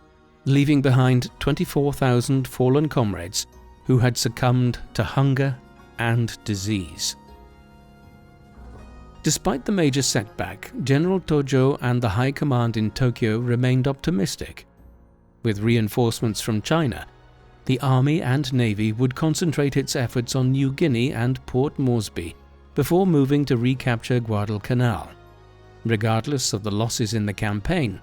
leaving behind 24,000 fallen comrades who had succumbed to hunger and disease. Despite the major setback, General Tojo and the High Command in Tokyo remained optimistic. With reinforcements from China, the Army and Navy would concentrate its efforts on New Guinea and Port Moresby before moving to recapture Guadalcanal. Regardless of the losses in the campaign,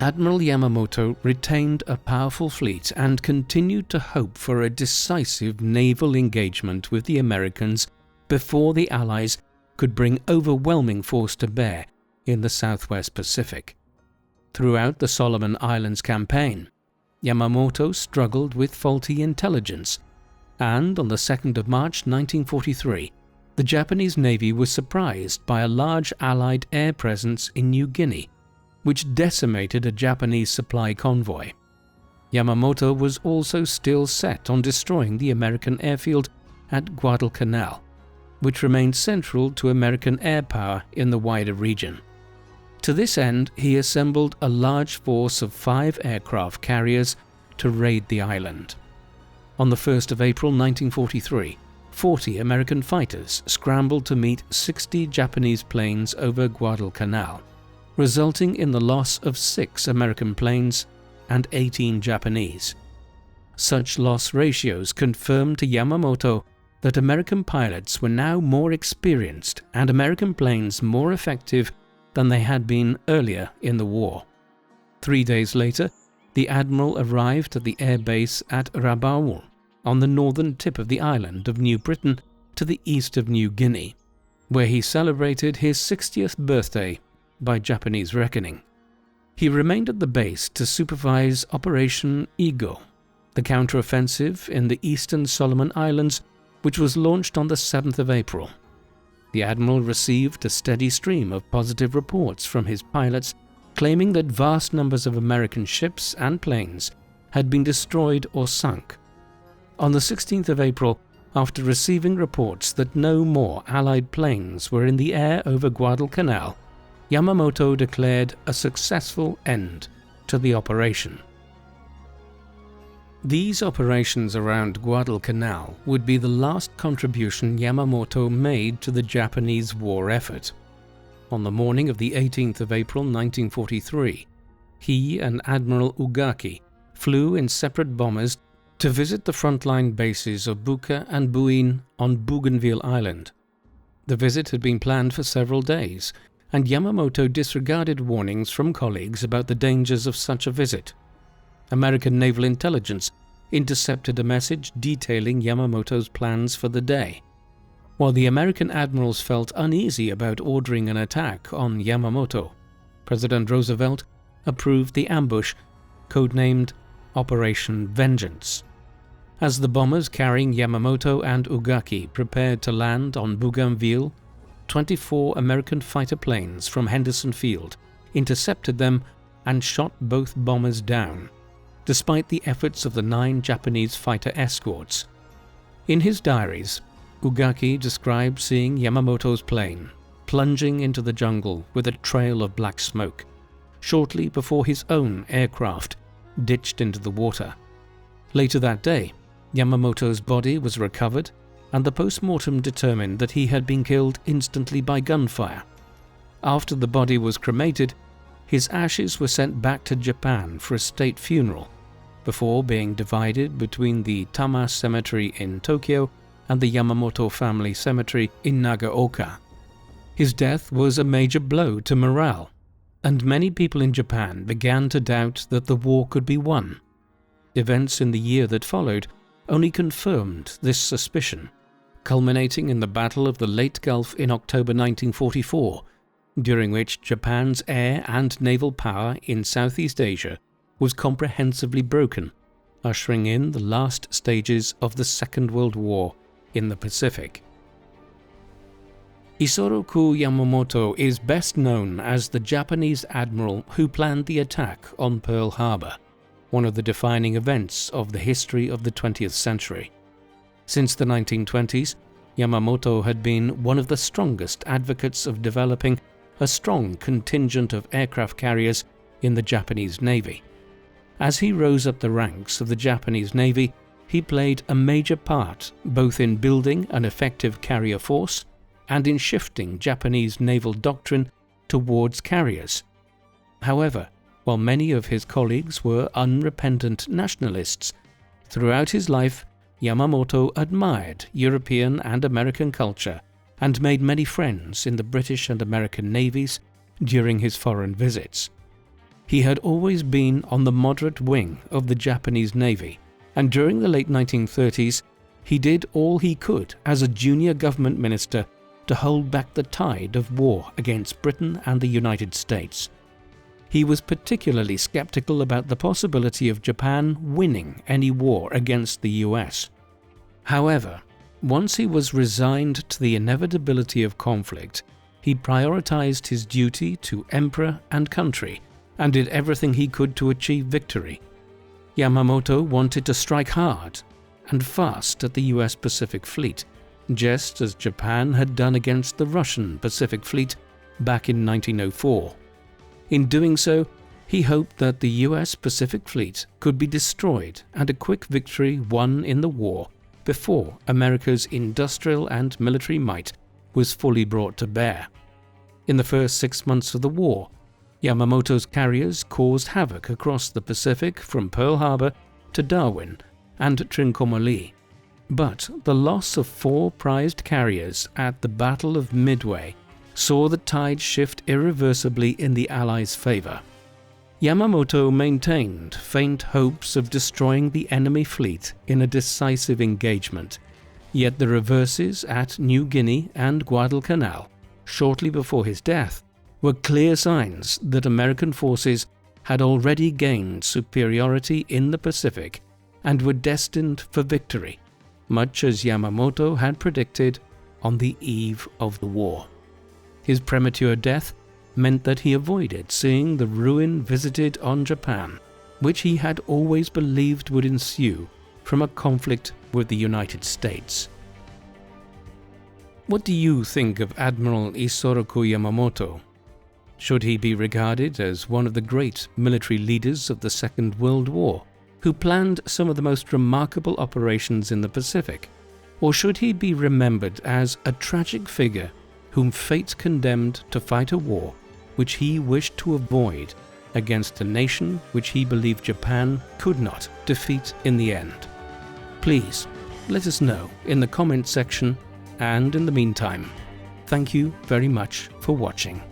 Admiral Yamamoto retained a powerful fleet and continued to hope for a decisive naval engagement with the Americans before the Allies could bring overwhelming force to bear in the Southwest Pacific. Throughout the Solomon Islands campaign, Yamamoto struggled with faulty intelligence, and on the 2nd of March 1943, the Japanese Navy was surprised by a large Allied air presence in New Guinea, which decimated a Japanese supply convoy. Yamamoto was also still set on destroying the American airfield at Guadalcanal, which remained central to American air power in the wider region. To this end, he assembled a large force of 5 aircraft carriers to raid the island. On the 1st of April 1943, 40 American fighters scrambled to meet 60 Japanese planes over Guadalcanal, resulting in the loss of 6 American planes and 18 Japanese. Such loss ratios confirmed to Yamamoto that American pilots were now more experienced and American planes more effective than they had been earlier in the war. 3 days later, the Admiral arrived at the air base at Rabaul, on the northern tip of the island of New Britain to the east of New Guinea, where he celebrated his 60th birthday by Japanese reckoning. He remained at the base to supervise Operation Ego, the counteroffensive in the eastern Solomon Islands, which was launched on the 7th of April. The Admiral received a steady stream of positive reports from his pilots claiming that vast numbers of American ships and planes had been destroyed or sunk. On the 16th of April, after receiving reports that no more Allied planes were in the air over Guadalcanal, Yamamoto declared a successful end to the operation. These operations around Guadalcanal would be the last contribution Yamamoto made to the Japanese war effort. On the morning of the 18th of April 1943, he and Admiral Akagi flew in separate bombers to visit the frontline bases of Buka and Buin on Bougainville Island. The visit had been planned for several days, and Yamamoto disregarded warnings from colleagues about the dangers of such a visit. American naval intelligence intercepted a message detailing Yamamoto's plans for the day. While the American admirals felt uneasy about ordering an attack on Yamamoto, President Roosevelt approved the ambush, codenamed Operation Vengeance. As the bombers carrying Yamamoto and Akagi prepared to land on Bougainville, 24 American fighter planes from Henderson Field intercepted them and shot both bombers down, despite the efforts of the 9 Japanese fighter escorts. In his diaries, Akagi described seeing Yamamoto's plane plunging into the jungle with a trail of black smoke, shortly before his own aircraft ditched into the water. Later that day, Yamamoto's body was recovered, and the post-mortem determined that he had been killed instantly by gunfire. After the body was cremated, his ashes were sent back to Japan for a state funeral, before being divided between the Tama Cemetery in Tokyo and the Yamamoto family cemetery in Nagaoka. His death was a major blow to morale, and many people in Japan began to doubt that the war could be won. Events in the year that followed only confirmed this suspicion, culminating in the Battle of the Leyte Gulf in October 1944, during which Japan's air and naval power in Southeast Asia was comprehensively broken, ushering in the last stages of the Second World War in the Pacific. Isoroku Yamamoto is best known as the Japanese admiral who planned the attack on Pearl Harbor, one of the defining events of the history of the 20th century. Since the 1920s, Yamamoto had been one of the strongest advocates of developing a strong contingent of aircraft carriers in the Japanese Navy. As he rose up the ranks of the Japanese Navy, he played a major part both in building an effective carrier force and in shifting Japanese naval doctrine towards carriers. However, while many of his colleagues were unrepentant nationalists, throughout his life Yamamoto admired European and American culture and made many friends in the British and American navies during his foreign visits. He had always been on the moderate wing of the Japanese Navy, and during the late 1930s he did all he could as a junior government minister to hold back the tide of war against Britain and the United States. He was particularly skeptical about the possibility of Japan winning any war against the US. However, once he was resigned to the inevitability of conflict, he prioritized his duty to emperor and country and did everything he could to achieve victory. Yamamoto wanted to strike hard and fast at the US Pacific Fleet, just as Japan had done against the Russian Pacific Fleet back in 1904. In doing so, he hoped that the US Pacific Fleet could be destroyed and a quick victory won in the war before America's industrial and military might was fully brought to bear. In the first 6 months of the war, Yamamoto's carriers caused havoc across the Pacific from Pearl Harbor to Darwin and Trincomalee. But the loss of 4 prized carriers at the Battle of Midway saw the tide shift irreversibly in the Allies' favor. Yamamoto maintained faint hopes of destroying the enemy fleet in a decisive engagement, yet the reverses at New Guinea and Guadalcanal, shortly before his death, were clear signs that American forces had already gained superiority in the Pacific and were destined for victory, much as Yamamoto had predicted on the eve of the war. His premature death meant that he avoided seeing the ruin visited on Japan, which he had always believed would ensue from a conflict with the United States. What do you think of Admiral Isoroku Yamamoto? Should he be regarded as one of the great military leaders of the Second World War, who planned some of the most remarkable operations in the Pacific? Or should he be remembered as a tragic figure whom fate condemned to fight a war which he wished to avoid against a nation which he believed Japan could not defeat in the end? Please let us know in the comment section, and in the meantime, thank you very much for watching.